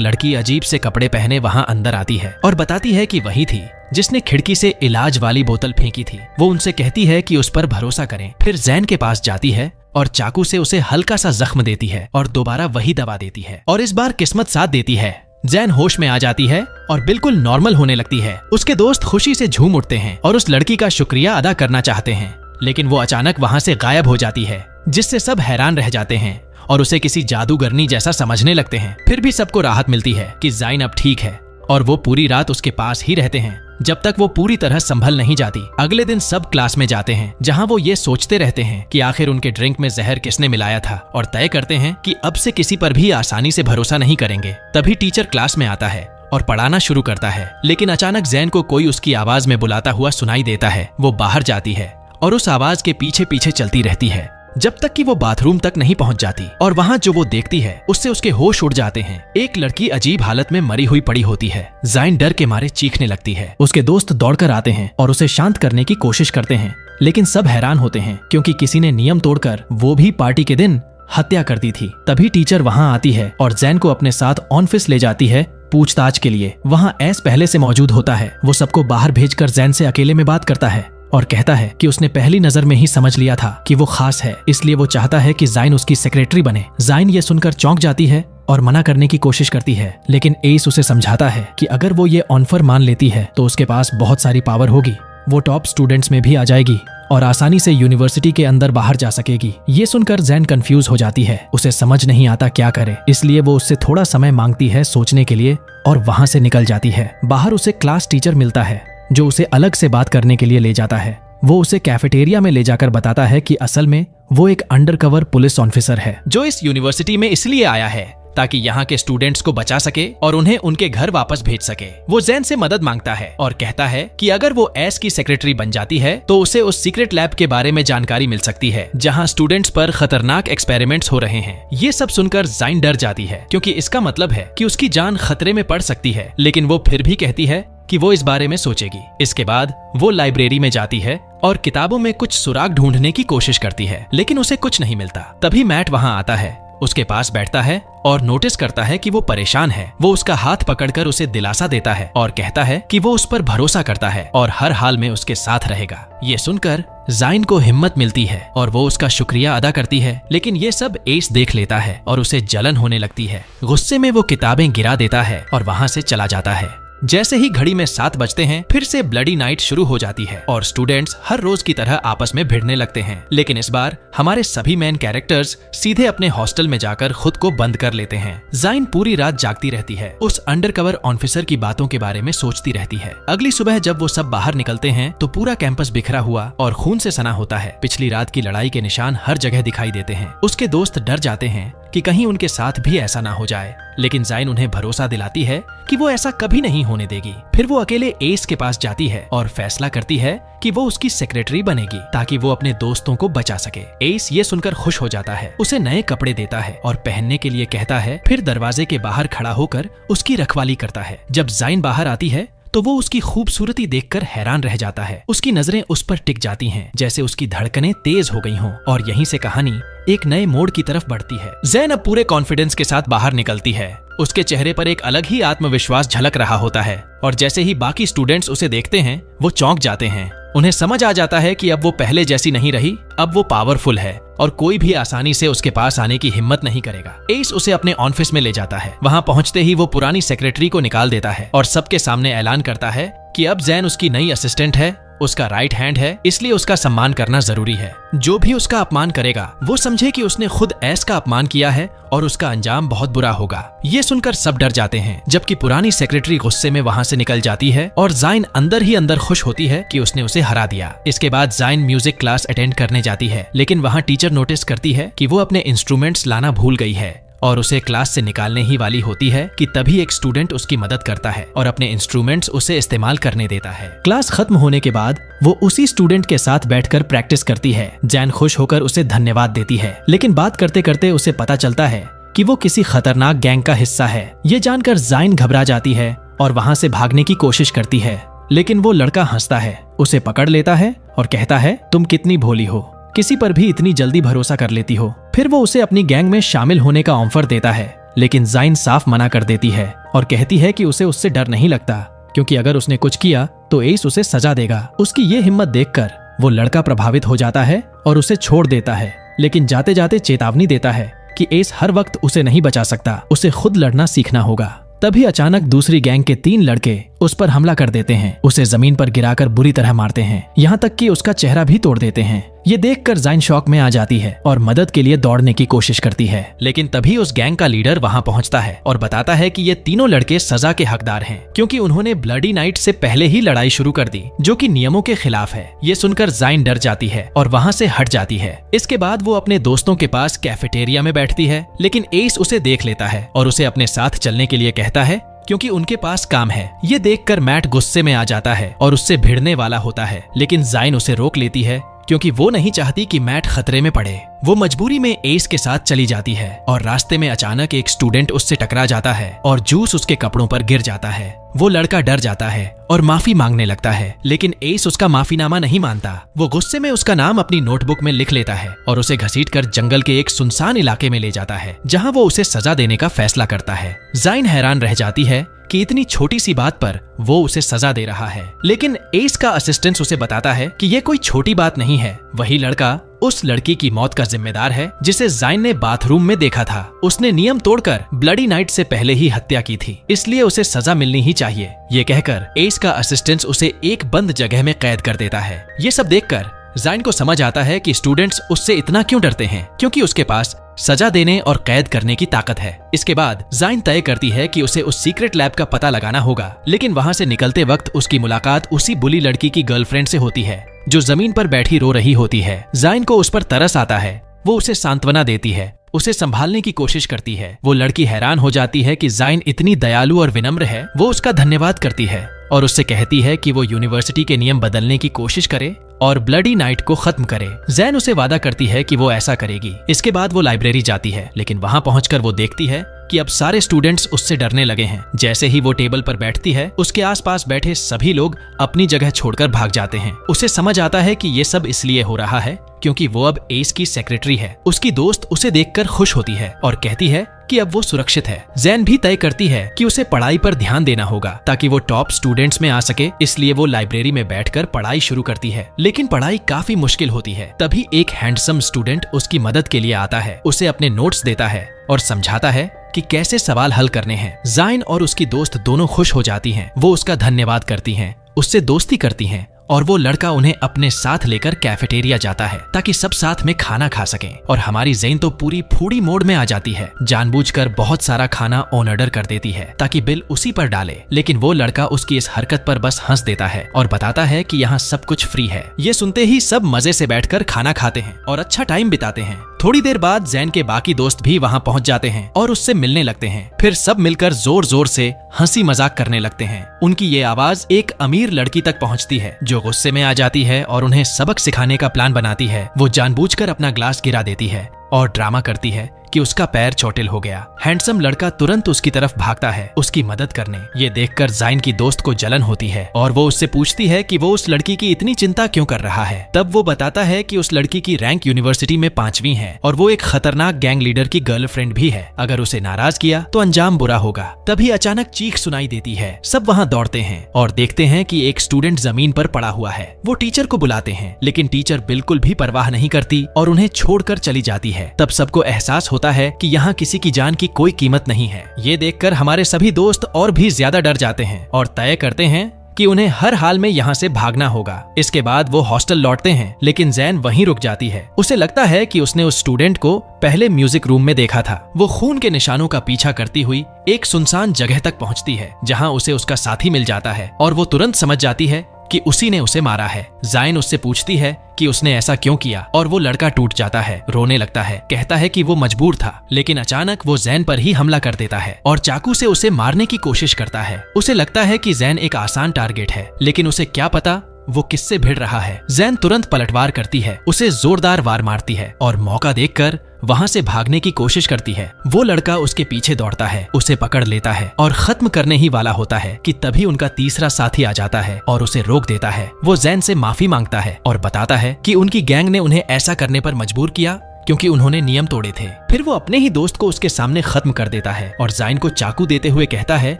लड़की अजीब से कपड़े पहने वहाँ अंदर आती है और बताती है कि वही थी जिसने खिड़की से इलाज वाली बोतल फेंकी थी। वो उनसे कहती है कि उस पर भरोसा करें। फिर जैन के पास जाती है और चाकू से उसे हल्का सा जख्म देती है और दोबारा वही दवा देती है और इस बार किस्मत साथ देती है। जैन होश में आ जाती है और बिल्कुल नॉर्मल होने लगती है। उसके दोस्त खुशी से झूम उठते हैं और उस लड़की का शुक्रिया अदा करना चाहते हैं, लेकिन वो अचानक वहाँ से गायब हो जाती है, जिससे सब हैरान रह जाते हैं और उसे किसी जादूगरनी जैसा समझने लगते हैं। फिर भी सबको राहत मिलती है कि जाइन अब ठीक है और वो पूरी रात उसके पास ही रहते हैं जब तक वो पूरी तरह संभल नहीं जाती। अगले दिन सब क्लास में जाते हैं जहां वो ये सोचते रहते हैं कि आखिर उनके ड्रिंक में जहर किसने मिलाया था और तय करते हैं कि अब से किसी पर भी आसानी से भरोसा नहीं करेंगे। तभी टीचर क्लास में आता है और पढ़ाना शुरू करता है, लेकिन अचानक जैन को कोई उसकी आवाज में बुलाता हुआ सुनाई देता है। वो बाहर जाती है और उस आवाज के पीछे पीछे चलती रहती है जब तक कि वो बाथरूम तक नहीं पहुंच जाती और वहाँ जो वो देखती है उससे उसके होश उड़ जाते हैं। एक लड़की अजीब हालत में मरी हुई पड़ी होती है। जाइन डर के मारे चीखने लगती है। उसके दोस्त दौड़कर आते हैं और उसे शांत करने की कोशिश करते हैं, लेकिन सब हैरान होते हैं क्योंकि किसी ने नियम तोड़कर वो भी पार्टी के दिन हत्या कर दी थी। तभी टीचर वहाँ आती है और जैन को अपने साथ ऑफिस ले जाती है पूछताछ के लिए। वहाँ एस पहले से मौजूद होता है। वो सबको बाहर भेजकर जैन से अकेले में बात करता है और कहता है कि उसने पहली नजर में ही समझ लिया था कि वो खास है, इसलिए वो चाहता है कि जाइन उसकी सेक्रेटरी बने। जाइन ये सुनकर चौंक जाती है और मना करने की कोशिश करती है, लेकिन एस उसे समझाता है कि अगर वो ये ऑफर मान लेती है तो उसके पास बहुत सारी पावर होगी, वो टॉप स्टूडेंट्स में भी आ जाएगी और आसानी से यूनिवर्सिटी के अंदर बाहर जा सकेगी। ये सुनकर जैन कंफ्यूज हो जाती है, उसे समझ नहीं आता क्या करे, इसलिए वो उससे थोड़ा समय मांगती है सोचने के लिए और वहाँ से निकल जाती है। बाहर उसे क्लास टीचर मिलता है जो उसे अलग से बात करने के लिए ले जाता है। वो उसे कैफेटेरिया में ले जाकर बताता है कि असल में वो एक अंडरकवर पुलिस ऑफिसर है जो इस यूनिवर्सिटी में इसलिए आया है ताकि यहाँ के स्टूडेंट्स को बचा सके और उन्हें उनके घर वापस भेज सके। वो जैन से मदद मांगता है और कहता है कि अगर वो एस की सेक्रेटरी बन जाती है तो उसे उस सीक्रेट लैब के बारे में जानकारी मिल सकती है जहाँ स्टूडेंट्स पर खतरनाक एक्सपेरिमेंट्स हो रहे हैं। ये सब सुनकर जाइन डर जाती है क्योंकि इसका मतलब है कि उसकी जान खतरे में पड़ सकती है, लेकिन वो फिर भी कहती है कि वो इस बारे में सोचेगी। इसके बाद वो लाइब्रेरी में जाती है और किताबों में कुछ सुराग ढूंढने की कोशिश करती है, लेकिन उसे कुछ नहीं मिलता। तभी मैट वहाँ आता है, उसके पास बैठता है और नोटिस करता है कि वो परेशान है। वो उसका हाथ पकड़कर उसे दिलासा देता है और कहता है कि वो उस पर भरोसा करता है और हर हाल में उसके साथ रहेगा। ये सुनकर जाइन को हिम्मत मिलती है और वो उसका शुक्रिया अदा करती है, लेकिन ये सब एस देख लेता है और उसे जलन होने लगती है। गुस्से में वो किताबें गिरा देता है और वहाँ से चला जाता है। जैसे ही घड़ी में 7 बजते हैं फिर से ब्लडी नाइट शुरू हो जाती है और स्टूडेंट्स हर रोज की तरह आपस में भिड़ने लगते हैं, लेकिन इस बार हमारे सभी मेन कैरेक्टर्स सीधे अपने हॉस्टल में जाकर खुद को बंद कर लेते हैं। जाइन पूरी रात जागती रहती है, उस अंडरकवर ऑफिसर की बातों के बारे में सोचती रहती है। अगली सुबह जब वो सब बाहर निकलते हैं तो पूरा कैंपस बिखरा हुआ और खून से सना होता है। पिछली रात की लड़ाई के निशान हर जगह दिखाई देते हैं। उसके दोस्त डर जाते हैं कि कहीं उनके साथ भी ऐसा ना हो जाए, लेकिन जाइन उन्हें भरोसा दिलाती है कि वो ऐसा कभी नहीं होने देगी। फिर वो अकेले एस के पास जाती है और फैसला करती है कि वो उसकी सेक्रेटरी बनेगी ताकि वो अपने दोस्तों को बचा सके। एस ये सुनकर खुश हो जाता है, उसे नए कपड़े देता है और पहनने के लिए कहता है, फिर दरवाजे के बाहर खड़ा होकर उसकी रखवाली करता है। जब जाइन बाहर आती है तो वो उसकी खूबसूरती देखकर हैरान रह जाता है। उसकी नजरें उस पर टिक जाती हैं, जैसे उसकी धड़कनें तेज हो गई हों और यहीं से कहानी एक नए मोड़ की तरफ बढ़ती है। जैन अब पूरे कॉन्फिडेंस के साथ बाहर निकलती है। उसके चेहरे पर एक अलग ही आत्मविश्वास झलक रहा होता है और जैसे ही बाकी स्टूडेंट्स उसे देखते हैं वो चौंक जाते हैं। उन्हें समझ आ जाता है कि अब वो पहले जैसी नहीं रही, अब वो पावरफुल है और कोई भी आसानी से उसके पास आने की हिम्मत नहीं करेगा। एस उसे अपने ऑफिस में ले जाता है। वहां पहुंचते ही वो पुरानी सेक्रेटरी को निकाल देता है और सबके सामने ऐलान करता है कि अब जैन उसकी नई असिस्टेंट है उसका राइट हैंड है, इसलिए उसका सम्मान करना जरूरी है। जो भी उसका अपमान करेगा वो समझे कि उसने खुद एस का अपमान किया है और उसका अंजाम बहुत बुरा होगा। ये सुनकर सब डर जाते हैं, जबकि पुरानी सेक्रेटरी गुस्से में वहाँ से निकल जाती है और जाइन अंदर ही अंदर खुश होती है कि उसने उसे हरा दिया। इसके बाद जाइन म्यूजिक क्लास अटेंड करने जाती है, लेकिन वहाँ टीचर नोटिस करती है कि वो अपने इंस्ट्रूमेंट्स लाना भूल गई है और उसे क्लास से निकालने ही वाली होती है कि तभी एक स्टूडेंट उसकी मदद करता है और अपने इंस्ट्रूमेंट्स उसे इस्तेमाल करने देता है। क्लास खत्म होने के बाद वो उसी स्टूडेंट के साथ बैठकर प्रैक्टिस करती है। जैन खुश होकर उसे धन्यवाद देती है, लेकिन बात करते करते उसे पता चलता है कि वो किसी खतरनाक गैंग का हिस्सा है। ये जानकर जाइन घबरा जाती है और वहाँ से भागने की कोशिश करती है, लेकिन वो लड़का हंसता है, उसे पकड़ लेता है और कहता है, तुम कितनी भोली हो, किसी पर भी इतनी जल्दी भरोसा कर लेती हो। फिर वो उसे अपनी गैंग में शामिल होने का ऑफर देता है, लेकिन जाइन साफ मना कर देती है और कहती है कि उसे उससे डर नहीं लगता, क्योंकि अगर उसने कुछ किया तो एस उसे सजा देगा। उसकी ये हिम्मत देखकर वो लड़का प्रभावित हो जाता है और उसे छोड़ देता है, लेकिन जाते जाते चेतावनी देता है कि एस हर वक्त उसे नहीं बचा सकता, उसे खुद लड़ना सीखना होगा। तभी अचानक दूसरी गैंग के 3 लड़के उस पर हमला कर देते हैं, उसे जमीन पर गिराकर बुरी तरह मारते हैं, यहाँ तक कि उसका चेहरा भी तोड़ देते हैं। ये देखकर जाइन शॉक में आ जाती है और मदद के लिए दौड़ने की कोशिश करती है, लेकिन तभी उस गैंग का लीडर वहाँ पहुँचता है और बताता है कि ये तीनों लड़के सजा के हकदार हैं, क्योंकि उन्होंने ब्लडी नाइट से पहले ही लड़ाई शुरू कर दी, जो कि नियमों के खिलाफ है। ये सुनकर जाइन डर जाती है और वहाँ से हट जाती है। इसके बाद वो अपने दोस्तों के पास कैफेटेरिया में बैठती है, लेकिन एस उसे देख लेता है और उसे अपने साथ चलने के लिए कहता है, क्योंकि उनके पास काम है। ये देखकर मैट गुस्से में आ जाता है और उससे भिड़ने वाला होता है, लेकिन जाइन उसे रोक लेती है, क्योंकि वो नहीं चाहती कि मैट खतरे में पड़े। वो मजबूरी में एस के साथ चली जाती है और रास्ते में अचानक एक स्टूडेंट उससे टकरा जाता है और जूस उसके कपड़ों पर गिर जाता है। वो लड़का डर जाता है और माफी मांगने लगता है, लेकिन एस उसका माफीनामा नहीं मानता। वो गुस्से में उसका नाम अपनी नोटबुक में लिख लेता है और उसे घसीटकर जंगल के एक सुनसान इलाके में ले जाता है, जहाँ वो उसे सजा देने का फैसला करता है। जाइन हैरान रह जाती है कि इतनी छोटी सी बात पर वो उसे सजा दे रहा है, लेकिन एस का असिस्टेंट उसे बताता है कि ये कोई छोटी बात नहीं है। वही लड़का उस लड़की की मौत का जिम्मेदार है जिसे जाइन ने बाथरूम में देखा था। उसने नियम तोड़कर ब्लडी नाइट से पहले ही हत्या की थी, इसलिए उसे सजा मिलनी ही चाहिए। ये कहकर एस का असिस्टेंट उसे एक बंद जगह में कैद कर देता है। ये सब देखकर जाइन को समझ आता है कि स्टूडेंट्स उससे इतना क्यों डरते हैं, क्योंकि उसके पास सजा देने और कैद करने की ताकत है। इसके बाद जाइन तय करती है कि उसे उस सीक्रेट लैब का पता लगाना होगा, लेकिन वहाँ से निकलते वक्त उसकी मुलाकात उसी बुली लड़की की गर्लफ्रेंड से होती है, जो जमीन पर बैठी रो रही होती है। जाइन को उस पर तरस आता है, वो उसे सांत्वना देती है, उसे संभालने की कोशिश करती है। वो लड़की हैरान हो जाती है कि जाइन इतनी दयालु और विनम्र है। वो उसका धन्यवाद करती है और उससे कहती है कि वो यूनिवर्सिटी के नियम बदलने की कोशिश करे और ब्लडी नाइट को खत्म करे। जैन उसे वादा करती है कि वो ऐसा करेगी। इसके बाद वो लाइब्रेरी जाती है, लेकिन वहाँ पहुंचकर वो देखती है कि अब सारे स्टूडेंट्स उससे डरने लगे हैं। जैसे ही वो टेबल पर बैठती है, उसके आसपास बैठे सभी लोग अपनी जगह छोड़कर भाग जाते हैं। उसे समझ आता है कि ये सब इसलिए हो रहा है क्योंकि वो अब एस की सेक्रेटरी है। उसकी दोस्त उसे देखकर खुश होती है और कहती है कि अब वो सुरक्षित है। जैन भी तय करती है कि उसे पढ़ाई पर ध्यान देना होगा ताकि वो टॉप स्टूडेंट्स में आ सके, इसलिए वो लाइब्रेरी में बैठकर पढ़ाई शुरू करती है, लेकिन पढ़ाई काफी मुश्किल होती है। तभी एक हैंडसम स्टूडेंट उसकी मदद के लिए आता है, उसे अपने नोट्स देता है और समझाता है कि कैसे सवाल हल करने हैं। जाइन और उसकी दोस्त दोनों खुश हो जाती हैं। वो उसका धन्यवाद करती हैं, उससे दोस्ती करती हैं और वो लड़का उन्हें अपने साथ लेकर कैफेटेरिया जाता है ताकि सब साथ में खाना खा सकें। और हमारी जैन तो पूरी फूडी मोड में आ जाती है, जानबूझकर बहुत सारा खाना ऑन ऑर्डर कर देती है ताकि बिल उसी पर डाले, लेकिन वो लड़का उसकी इस हरकत पर बस हंस देता है और बताता है कि यहाँ सब कुछ फ्री है। ये सुनते ही सब मजे से बैठकर खाना खाते हैं और अच्छा टाइम बिताते हैं। थोड़ी देर बाद जैन के बाकी दोस्त भी वहाँ पहुँच जाते हैं और उससे मिलने लगते हैं। फिर सब मिलकर जोर जोर से हंसी मजाक करने लगते हैं। उनकी ये आवाज एक अमीर लड़की तक पहुँचती है, जो गुस्से में आ जाती है और उन्हें सबक सिखाने का प्लान बनाती है। वो जानबूझकर अपना ग्लास गिरा देती है और ड्रामा करती है कि उसका पैर चोटिल हो गया। हैंडसम लड़का तुरंत उसकी तरफ भागता है उसकी मदद करने। ये देखकर जाइन की दोस्त को जलन होती है और वो उससे पूछती है कि वो उस लड़की की इतनी चिंता क्यों कर रहा है। तब वो बताता है कि उस लड़की की रैंक यूनिवर्सिटी में 5वीं है और वो एक खतरनाक गैंग लीडर की गर्लफ्रेंड भी है। अगर उसे नाराज किया तो अंजाम बुरा होगा। तभी अचानक चीख सुनाई देती है। सब वहाँ दौड़ते हैं और देखते हैं कि एक स्टूडेंट जमीन पर पड़ा हुआ है। वो टीचर को बुलाते हैं, लेकिन टीचर बिल्कुल भी परवाह नहीं करती और उन्हें छोड़कर चली जाती है। तब सबको एहसास होता है कि यहाँ किसी की जान की कोई कीमत नहीं है। ये देखकर हमारे सभी दोस्त और भी ज्यादा डर जाते हैं और तय करते हैं कि उन्हें हर हाल में यहाँ से भागना होगा। इसके बाद वो हॉस्टल लौटते हैं, लेकिन जैन वहीं रुक जाती है। उसे लगता है कि उसने उस स्टूडेंट को पहले म्यूजिक रूम में देखा था। वो खून के निशानों का पीछा करती हुई एक सुनसान जगह तक पहुंचती है, जहां उसे उसका साथी मिल जाता है और वो तुरंत समझ जाती है कि उसी ने उसे मारा है। जाइन उससे पूछती है कि उसने ऐसा क्यों किया और वो लड़का टूट जाता है, रोने लगता है, कहता है कि वो मजबूर था। लेकिन अचानक वो जैन पर ही हमला कर देता है और चाकू से उसे मारने की कोशिश करता है। उसे लगता है कि जैन एक आसान टारगेट है, लेकिन उसे क्या पता वो किससे भिड़ रहा है। जैन तुरंत पलटवार करती है, उसे जोरदार वार मारती है और मौका देखकर वहां से भागने की कोशिश करती है। वो लड़का उसके पीछे दौड़ता है, उसे पकड़ लेता है और खत्म करने ही वाला होता है कि तभी उनका तीसरा साथी आ जाता है और उसे रोक देता है। वो जैन से माफी मांगता है और बताता है कि उनकी गैंग ने उन्हें ऐसा करने पर मजबूर किया क्योंकि उन्होंने नियम तोड़े थे। फिर वो अपने ही दोस्त को उसके सामने खत्म कर देता है और जाइन को चाकू देते हुए कहता है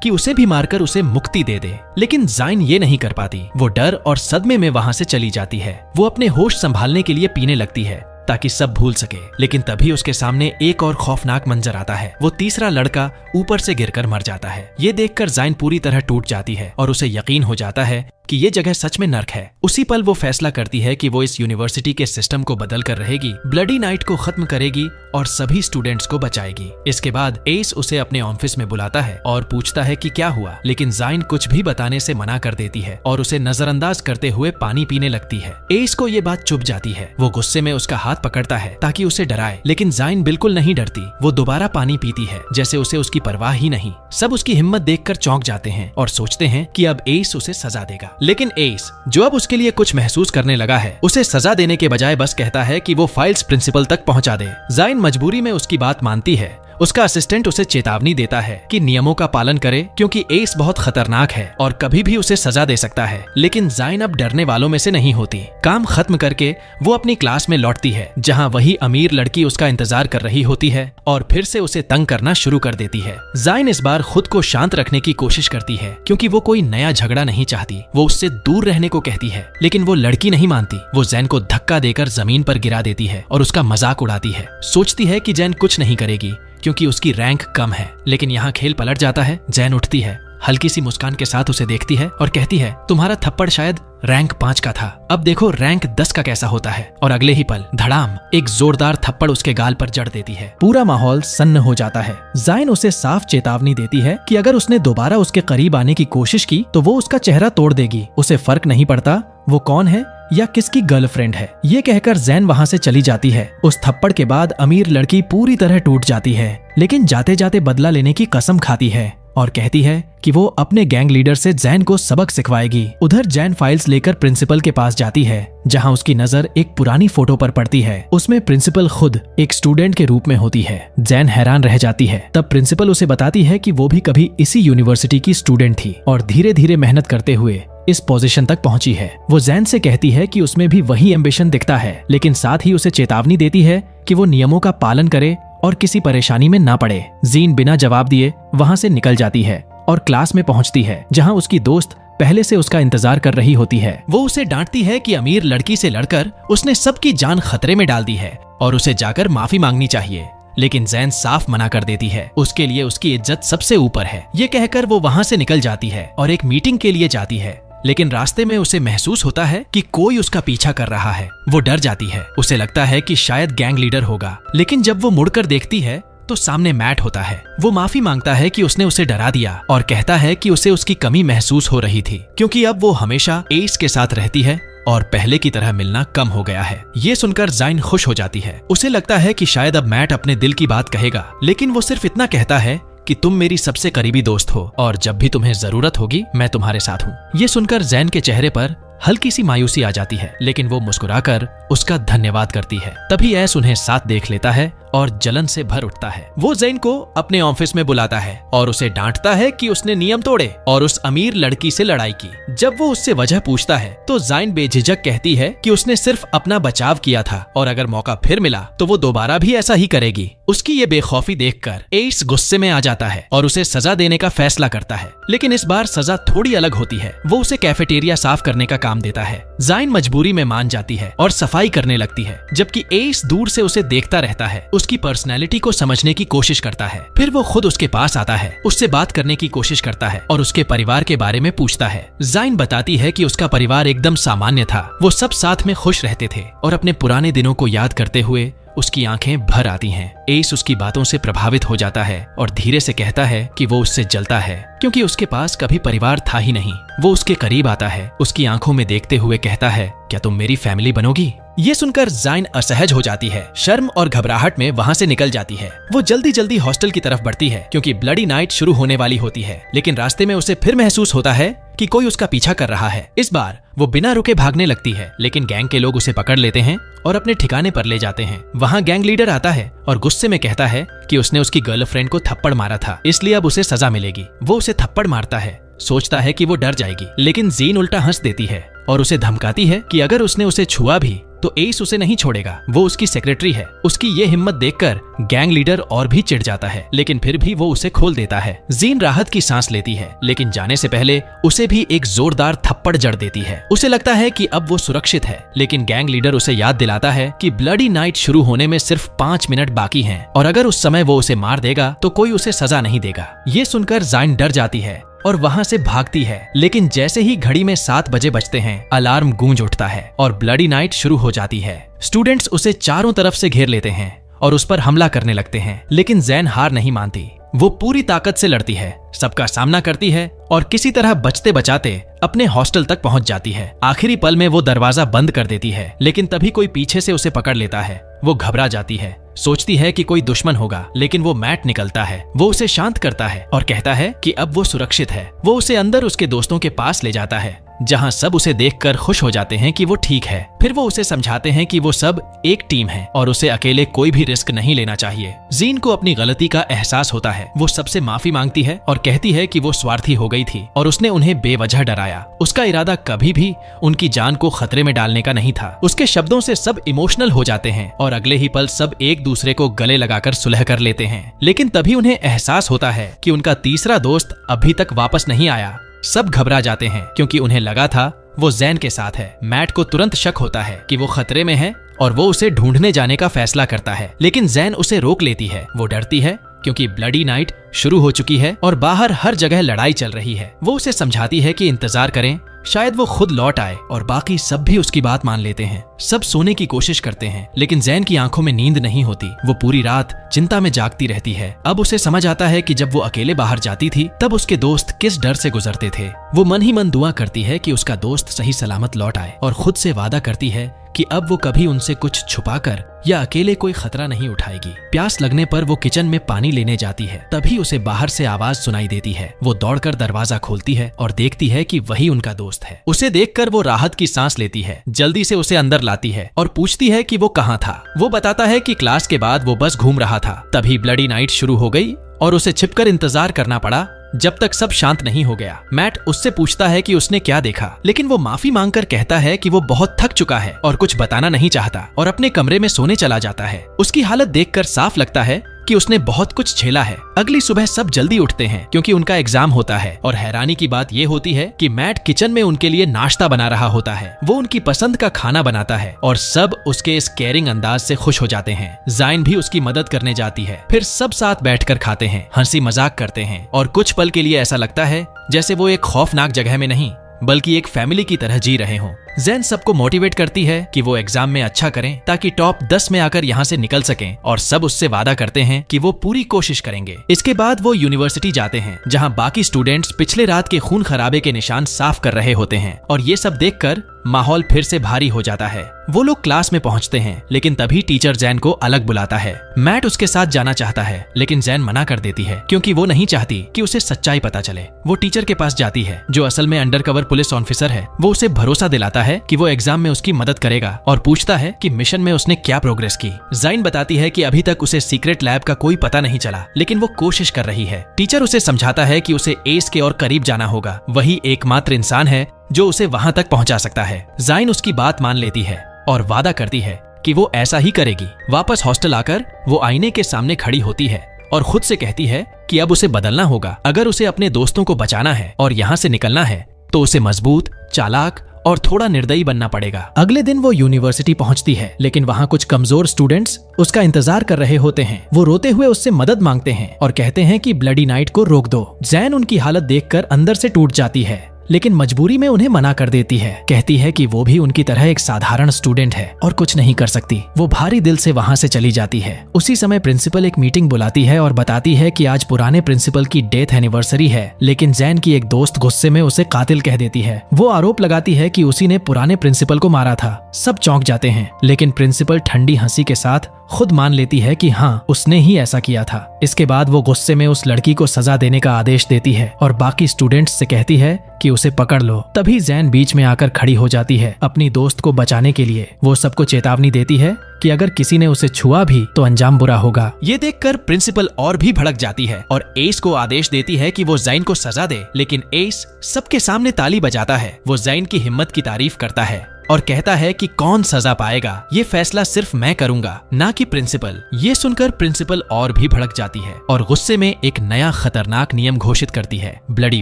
कि उसे भी मारकर उसे मुक्ति दे दे। लेकिन जाइन ये नहीं कर पाती। वो डर और सदमे में वहां से चली जाती है। वो अपने होश संभालने के लिए पीने लगती है ताकि सब भूल सके, लेकिन तभी उसके सामने एक और खौफनाक मंजर आता है। वो तीसरा लड़का ऊपर से गिरकर मर जाता है। ये देखकर जाइन पूरी तरह टूट जाती है और उसे यकीन हो जाता है कि ये जगह सच में नर्क है। उसी पल वो फैसला करती है कि वो इस यूनिवर्सिटी के सिस्टम को बदल कर रहेगी, ब्लडी नाइट को खत्म करेगी और सभी स्टूडेंट्स को बचाएगी। इसके बाद एस उसे अपने ऑफिस में बुलाता है और पूछता है कि क्या हुआ, लेकिन जाइन कुछ भी बताने से मना कर देती है और उसे नजरअंदाज करते हुए पानी पीने लगती है। एस को ये बात चुभ जाती है। वो गुस्से में उसका हाथ पकड़ता है ताकि उसे डराए, लेकिन जाइन बिल्कुल नहीं डरती। वो दोबारा पानी पीती है जैसे उसे उसकी परवाह ही नहीं। सब उसकी हिम्मत देखकर चौंक जाते हैं और सोचते हैं कि अब एस उसे सजा देगा। लेकिन एस, जो अब उसके लिए कुछ महसूस करने लगा है, उसे सजा देने के बजाय बस कहता है कि वो फाइल्स प्रिंसिपल तक पहुंचा दे। जाइन मजबूरी में उसकी बात मानती है। उसका असिस्टेंट उसे चेतावनी देता है कि नियमों का पालन करे क्योंकि एस बहुत खतरनाक है और कभी भी उसे सजा दे सकता है। लेकिन जाइन अब डरने वालों में से नहीं होती। काम खत्म करके वो अपनी क्लास में लौटती है, जहां वही अमीर लड़की उसका इंतजार कर रही होती है और फिर से उसे तंग करना शुरू कर देती है। जाइन इस बार खुद को शांत रखने की कोशिश करती है क्योंकि वो कोई नया झगड़ा नहीं चाहती। वो उससे दूर रहने को कहती है, लेकिन वो लड़की नहीं मानती। वो जैन को धक्का देकर जमीन पर गिरा देती है और उसका मजाक उड़ाती है। सोचती है कि जैन कुछ नहीं करेगी क्योंकि उसकी रैंक कम है, लेकिन यहाँ खेल पलट जाता है। जैन उठती है, हल्की सी मुस्कान के साथ उसे देखती है और कहती है, तुम्हारा थप्पड़ शायद रैंक 5 का था, अब देखो रैंक 10 का कैसा होता है। और अगले ही पल धड़ाम एक जोरदार थप्पड़ उसके गाल पर जड़ देती है। पूरा माहौल सन्न हो जाता है। जाइन उसे साफ चेतावनी देती है कि अगर उसने दोबारा उसके करीब आने की कोशिश की तो वो उसका चेहरा तोड़ देगी। उसे फर्क नहीं पड़ता वो कौन है या किसकी गर्लफ्रेंड है। ये कहकर जैन वहां से चली जाती है। उस थप्पड़ के बाद अमीर लड़की पूरी तरह टूट जाती है, लेकिन जाते जाते बदला लेने की कसम खाती है और कहती है कि वो अपने गैंग लीडर से जैन को सबक सिखवाएगी। उधर जैन फाइल्स लेकर प्रिंसिपल के पास जाती है, जहां उसकी नजर एक पुरानी फोटो पर पड़ती है। उसमें प्रिंसिपल खुद एक स्टूडेंट के रूप में होती है। जैन हैरान रह जाती है। तब प्रिंसिपल उसे बताती है कि वो भी कभी इसी यूनिवर्सिटी की स्टूडेंट थी और धीरे धीरे मेहनत करते हुए इस पोजीशन तक पहुंची है। वो जैन से कहती है कि उसमें भी वही एम्बिशन दिखता है, लेकिन साथ ही उसे चेतावनी देती है कि वो नियमों का पालन करे और किसी परेशानी में ना पड़े। जीन बिना जवाब दिए वहां से निकल जाती है और क्लास में पहुंचती है, जहां उसकी दोस्त पहले से उसका इंतजार कर रही होती है। वो उसे डांटती है कि अमीर लड़की से लड़कर उसने सबकी जान खतरे में डाल दी है और उसे जाकर माफी मांगनी चाहिए, लेकिन जैन साफ मना कर देती है। उसके लिए उसकी इज्जत सबसे ऊपर है। ये कहकर वो वहां से निकल जाती है और एक मीटिंग के लिए जाती है, लेकिन रास्ते में उसे महसूस होता है कि कोई उसका पीछा कर रहा है। वो डर जाती है। उसे लगता है कि शायद गैंग लीडर होगा, लेकिन जब वो मुड़कर देखती है तो सामने मैट होता है। वो माफी मांगता है कि उसने उसे डरा दिया और कहता है कि उसे उसकी कमी महसूस हो रही थी क्योंकि अब वो हमेशा एस के साथ रहती है और पहले की तरह मिलना कम हो गया है। ये सुनकर जाइन खुश हो जाती है। उसे लगता है कि शायद अब मैट अपने दिल की बात कहेगा, लेकिन वो सिर्फ इतना कहता है कि तुम मेरी सबसे करीबी दोस्त हो और जब भी तुम्हें जरूरत होगी मैं तुम्हारे साथ हूँ। ये सुनकर जैन के चेहरे पर हल्की सी मायूसी आ जाती है, लेकिन वो मुस्कुराकर उसका धन्यवाद करती है। तभी एस उन्हें साथ देख लेता है और जलन से भर उठता है। वो जैन को अपने ऑफिस में बुलाता है और उसे डांटता है कि उसने नियम तोड़े और उस अमीर लड़की से लड़ाई की। जब वो उससे वजह पूछता है तो जैन बेझिझक कहती है कि उसने सिर्फ अपना बचाव किया था और अगर मौका फिर मिला तो वो दोबारा भी ऐसा ही करेगी। उसकी ये बेखौफी देखकर एस गुस्से में आ जाता है और उसे सजा देने का फैसला करता है, लेकिन इस बार सजा थोड़ी अलग होती है। वो उसे कैफेटेरिया साफ करने का काम देता है। जैन मजबूरी में मान जाती है और सफाई करने लगती है, जबकि एस दूर से उसे देखता रहता है। उसकी पर्सनैलिटी को समझने की कोशिश करता है। फिर वो खुद उसके पास आता है, उससे बात करने की कोशिश करता है और उसके परिवार के बारे में पूछता है। जाइन बताती है कि उसका परिवार एकदम सामान्य था, वो सब साथ में खुश रहते थे और अपने पुराने दिनों को याद करते हुए उसकी आंखें भर आती हैं। एस उसकी बातों से प्रभावित हो जाता है और धीरे से कहता है कि वो उससे जलता है क्योंकि उसके पास कभी परिवार था ही नहीं। वो उसके करीब आता है, उसकी आंखों में देखते हुए कहता है, क्या तुम मेरी फैमिली बनोगी? ये सुनकर जाइन असहज हो जाती है, शर्म और घबराहट में वहाँ से निकल जाती है। वो जल्दी जल्दी हॉस्टल की तरफ बढ़ती है क्योंकि ब्लडी नाइट शुरू होने वाली होती है, लेकिन रास्ते में उसे फिर महसूस होता है कि कोई उसका पीछा कर रहा है। इस बार वो बिना रुके भागने लगती है, लेकिन गैंग के लोग उसे पकड़ लेते हैं और अपने ठिकाने पर ले जाते हैं। वहाँ गैंग लीडर आता है और गुस्से में कहता है कि उसने उसकी गर्लफ्रेंड को थप्पड़ मारा था, इसलिए अब उसे सजा मिलेगी। वो उसे थप्पड़ मारता है, सोचता है कि वो डर जाएगी, लेकिन जीन उल्टा हंस देती है और उसे धमकाती है कि अगर उसने उसे छुआ भी तो एस उसे नहीं छोड़ेगा, वो उसकी सेक्रेटरी है। उसकी ये हिम्मत देखकर गैंग लीडर और भी चिढ़ जाता है, लेकिन फिर भी वो उसे खोल देता है। जीन राहत की सांस लेती है, लेकिन जाने से पहले उसे भी एक जोरदार थप्पड़ जड़ देती है। उसे लगता है कि अब वो सुरक्षित है, लेकिन गैंग लीडर उसे याद दिलाता है कि ब्लडी नाइट शुरू होने में सिर्फ 5 मिनट बाकी हैं और अगर उस समय वो उसे मार देगा तो कोई उसे सजा नहीं देगा। ये सुनकर जाइन डर जाती है और वहाँ से भागती है, लेकिन जैसे ही घड़ी में 7 बजे बजते हैं, अलार्म गूंज उठता है और ब्लडी नाइट शुरू हो जाती है। स्टूडेंट्स उसे चारों तरफ से घेर लेते हैं और उस पर हमला करने लगते हैं, लेकिन जैन हार नहीं मानती। वो पूरी ताकत से लड़ती है, सबका सामना करती है और किसी तरह बचते बचाते अपने हॉस्टल तक पहुंच जाती है। आखिरी पल में वो दरवाजा बंद कर देती है, लेकिन तभी कोई पीछे से उसे पकड़ लेता है। वो घबरा जाती है, सोचती है कि कोई दुश्मन होगा, लेकिन वो मैट निकलता है। वो उसे शांत करता है और कहता है कि अब वो सुरक्षित है। वो उसे अंदर उसके दोस्तों के पास ले जाता है, जहां सब उसे देखकर खुश हो जाते हैं कि वो ठीक है। फिर वो उसे समझाते हैं कि वो सब एक टीम है और उसे अकेले कोई भी रिस्क नहीं लेना चाहिए। जीन को अपनी गलती का एहसास होता है, वो सबसे माफी मांगती है और कहती है कि वो स्वार्थी हो गई थी और उसने उन्हें बेवजह डराया। उसका इरादा कभी भी उनकी जान को खतरे में डालने का नहीं था। उसके शब्दों से सब इमोशनल हो जाते हैं और अगले ही पल सब एक दूसरे को गले लगाकर सुलह कर लेते हैं। लेकिन तभी उन्हें एहसास होता है कि उनका तीसरा दोस्त अभी तक वापस नहीं आया। सब घबरा जाते हैं क्योंकि उन्हें लगा था वो जैन के साथ है। मैट को तुरंत शक होता है कि वो खतरे में है और वो उसे ढूंढने जाने का फैसला करता है, लेकिन जैन उसे रोक लेती है। वो डरती है क्योंकि ब्लडी नाइट शुरू हो चुकी है और बाहर हर जगह लड़ाई चल रही है। वो उसे समझाती है कि इंतजार करें, शायद वो खुद लौट आए और बाकी सब भी उसकी बात मान लेते हैं। सब सोने की कोशिश करते हैं, लेकिन जैन की आंखों में नींद नहीं होती। वो पूरी रात चिंता में जागती रहती है। अब उसे समझ आता है कि जब वो अकेले बाहर जाती थी तब उसके दोस्त किस डर से गुजरते थे। वो मन ही मन दुआ करती है कि उसका दोस्त सही सलामत लौट आए और खुद से वादा करती है कि अब वो कभी उनसे कुछ छुपाकर या अकेले कोई खतरा नहीं उठाएगी। प्यास लगने पर वो किचन में पानी लेने जाती है, तभी उसे बाहर से आवाज सुनाई देती है। वो दौड़कर दरवाजा खोलती है और देखती है कि वही उनका दोस्त है। उसे देखकर वो राहत की सांस लेती है, जल्दी से उसे अंदर लाती है और पूछती है कि वो कहाँ था। वो बताता है कि क्लास के बाद वो बस घूम रहा था। तभी ब्लडी नाइट शुरू हो गई और उसे छिपकर इंतजार करना पड़ा जब तक सब शांत नहीं हो गया। मैट उससे पूछता है कि उसने क्या देखा, लेकिन वो माफी मांगकर कहता है कि वो बहुत थक चुका है और कुछ बताना नहीं चाहता और अपने कमरे में सोने चला जाता है। उसकी हालत देखकर साफ लगता है कि उसने बहुत कुछ झेला है। अगली सुबह सब जल्दी उठते हैं क्योंकि उनका एग्जाम होता है और हैरानी की बात ये होती है कि मैट किचन में उनके लिए नाश्ता बना रहा होता है। वो उनकी पसंद का खाना बनाता है और सब उसके इस केयरिंग अंदाज से खुश हो जाते हैं। जाइन भी उसकी मदद करने जाती है। फिर सब साथ बैठकर खाते हैं, हंसी मजाक करते हैं और कुछ पल के लिए ऐसा लगता है जैसे वो एक खौफनाक जगह में नहीं बल्कि एक फैमिली की तरह जी रहे हों। जैन सबको मोटिवेट करती है कि वो एग्जाम में अच्छा करें ताकि टॉप 10 में आकर यहाँ से निकल सकें और सब उससे वादा करते हैं कि वो पूरी कोशिश करेंगे। इसके बाद वो यूनिवर्सिटी जाते हैं जहाँ बाकी स्टूडेंट्स पिछले रात के खून खराबे के निशान साफ कर रहे होते हैं और ये सब देखकर माहौल फिर से भारी हो जाता है। वो लोग क्लास में पहुंचते हैं, लेकिन तभी टीचर जैन को अलग बुलाता है। मैट उसके साथ जाना चाहता है, लेकिन जैन मना कर देती है क्योंकि वो नहीं चाहती कि उसे सच्चाई पता चले। वो टीचर के पास जाती है जो असल में अंडरकवर पुलिस ऑफिसर है। वो उसे भरोसा दिलाता है कि वो एग्जाम में उसकी मदद करेगा और पूछता है कि मिशन में उसने क्या प्रोग्रेस की। जाइन बताती है कि अभी तक उसे सीक्रेट लैब का कोई पता नहीं चला, लेकिन वो कोशिश कर रही है। टीचर उसे समझाता है कि उसे एस के और करीब जाना होगा, वही एकमात्र इंसान है जो उसे वहां तक पहुंचा सकता है। जाइन उसकी बात मान लेती है और वादा करती है कि वो ऐसा ही करेगी। वापस हॉस्टल आकर वो आईने के सामने खड़ी होती है और खुद से कहती है कि अब उसे बदलना होगा। अगर उसे अपने दोस्तों को बचाना है और यहाँ से निकलना है तो उसे मजबूत, चालाक और थोड़ा निर्दयी बनना पड़ेगा। अगले दिन वो यूनिवर्सिटी पहुंचती है, लेकिन वहाँ कुछ कमजोर स्टूडेंट्स उसका इंतजार कर रहे होते हैं। वो रोते हुए उससे मदद मांगते हैं और कहते हैं कि ब्लडी नाइट को रोक दो। जैन उनकी हालत देखकर अंदर से टूट जाती है, लेकिन मजबूरी में उन्हें मना कर देती है। कहती है कि वो भी उनकी तरह एक साधारण स्टूडेंट है और कुछ नहीं कर सकती। वो भारी दिल से वहाँ से चली जाती है। उसी समय प्रिंसिपल एक मीटिंग बुलाती है और बताती है कि आज पुराने प्रिंसिपल की डेथ एनिवर्सरी है, लेकिन जैन की एक दोस्त गुस्से में उसे कातिल कह देती है। वो आरोप लगाती है कि उसी ने पुराने प्रिंसिपल को मारा था। सब चौंक जाते हैं, लेकिन प्रिंसिपल ठंडी हंसी के साथ खुद मान लेती है कि हाँ, उसने ही ऐसा किया था। इसके बाद वो गुस्से में उस लड़की को सजा देने का आदेश देती है और बाकी स्टूडेंट्स से कहती है कि उसे पकड़ लो। तभी जैन बीच में आकर खड़ी हो जाती है अपनी दोस्त को बचाने के लिए। वो सबको चेतावनी देती है कि अगर किसी ने उसे छुआ भी तो अंजाम बुरा होगा। ये देखकर प्रिंसिपल और भी भड़क जाती है और एस को आदेश देती है कि वो जैन को सजा दे, लेकिन एस सबके सामने ताली बजाता है। वो जैन की हिम्मत की तारीफ करता है और कहता है कि कौन सजा पाएगा, ये फैसला सिर्फ मैं करूंगा, ना कि प्रिंसिपल। ये सुनकर प्रिंसिपल और भी भड़क जाती है और गुस्से में एक नया खतरनाक नियम घोषित करती है, ब्लडी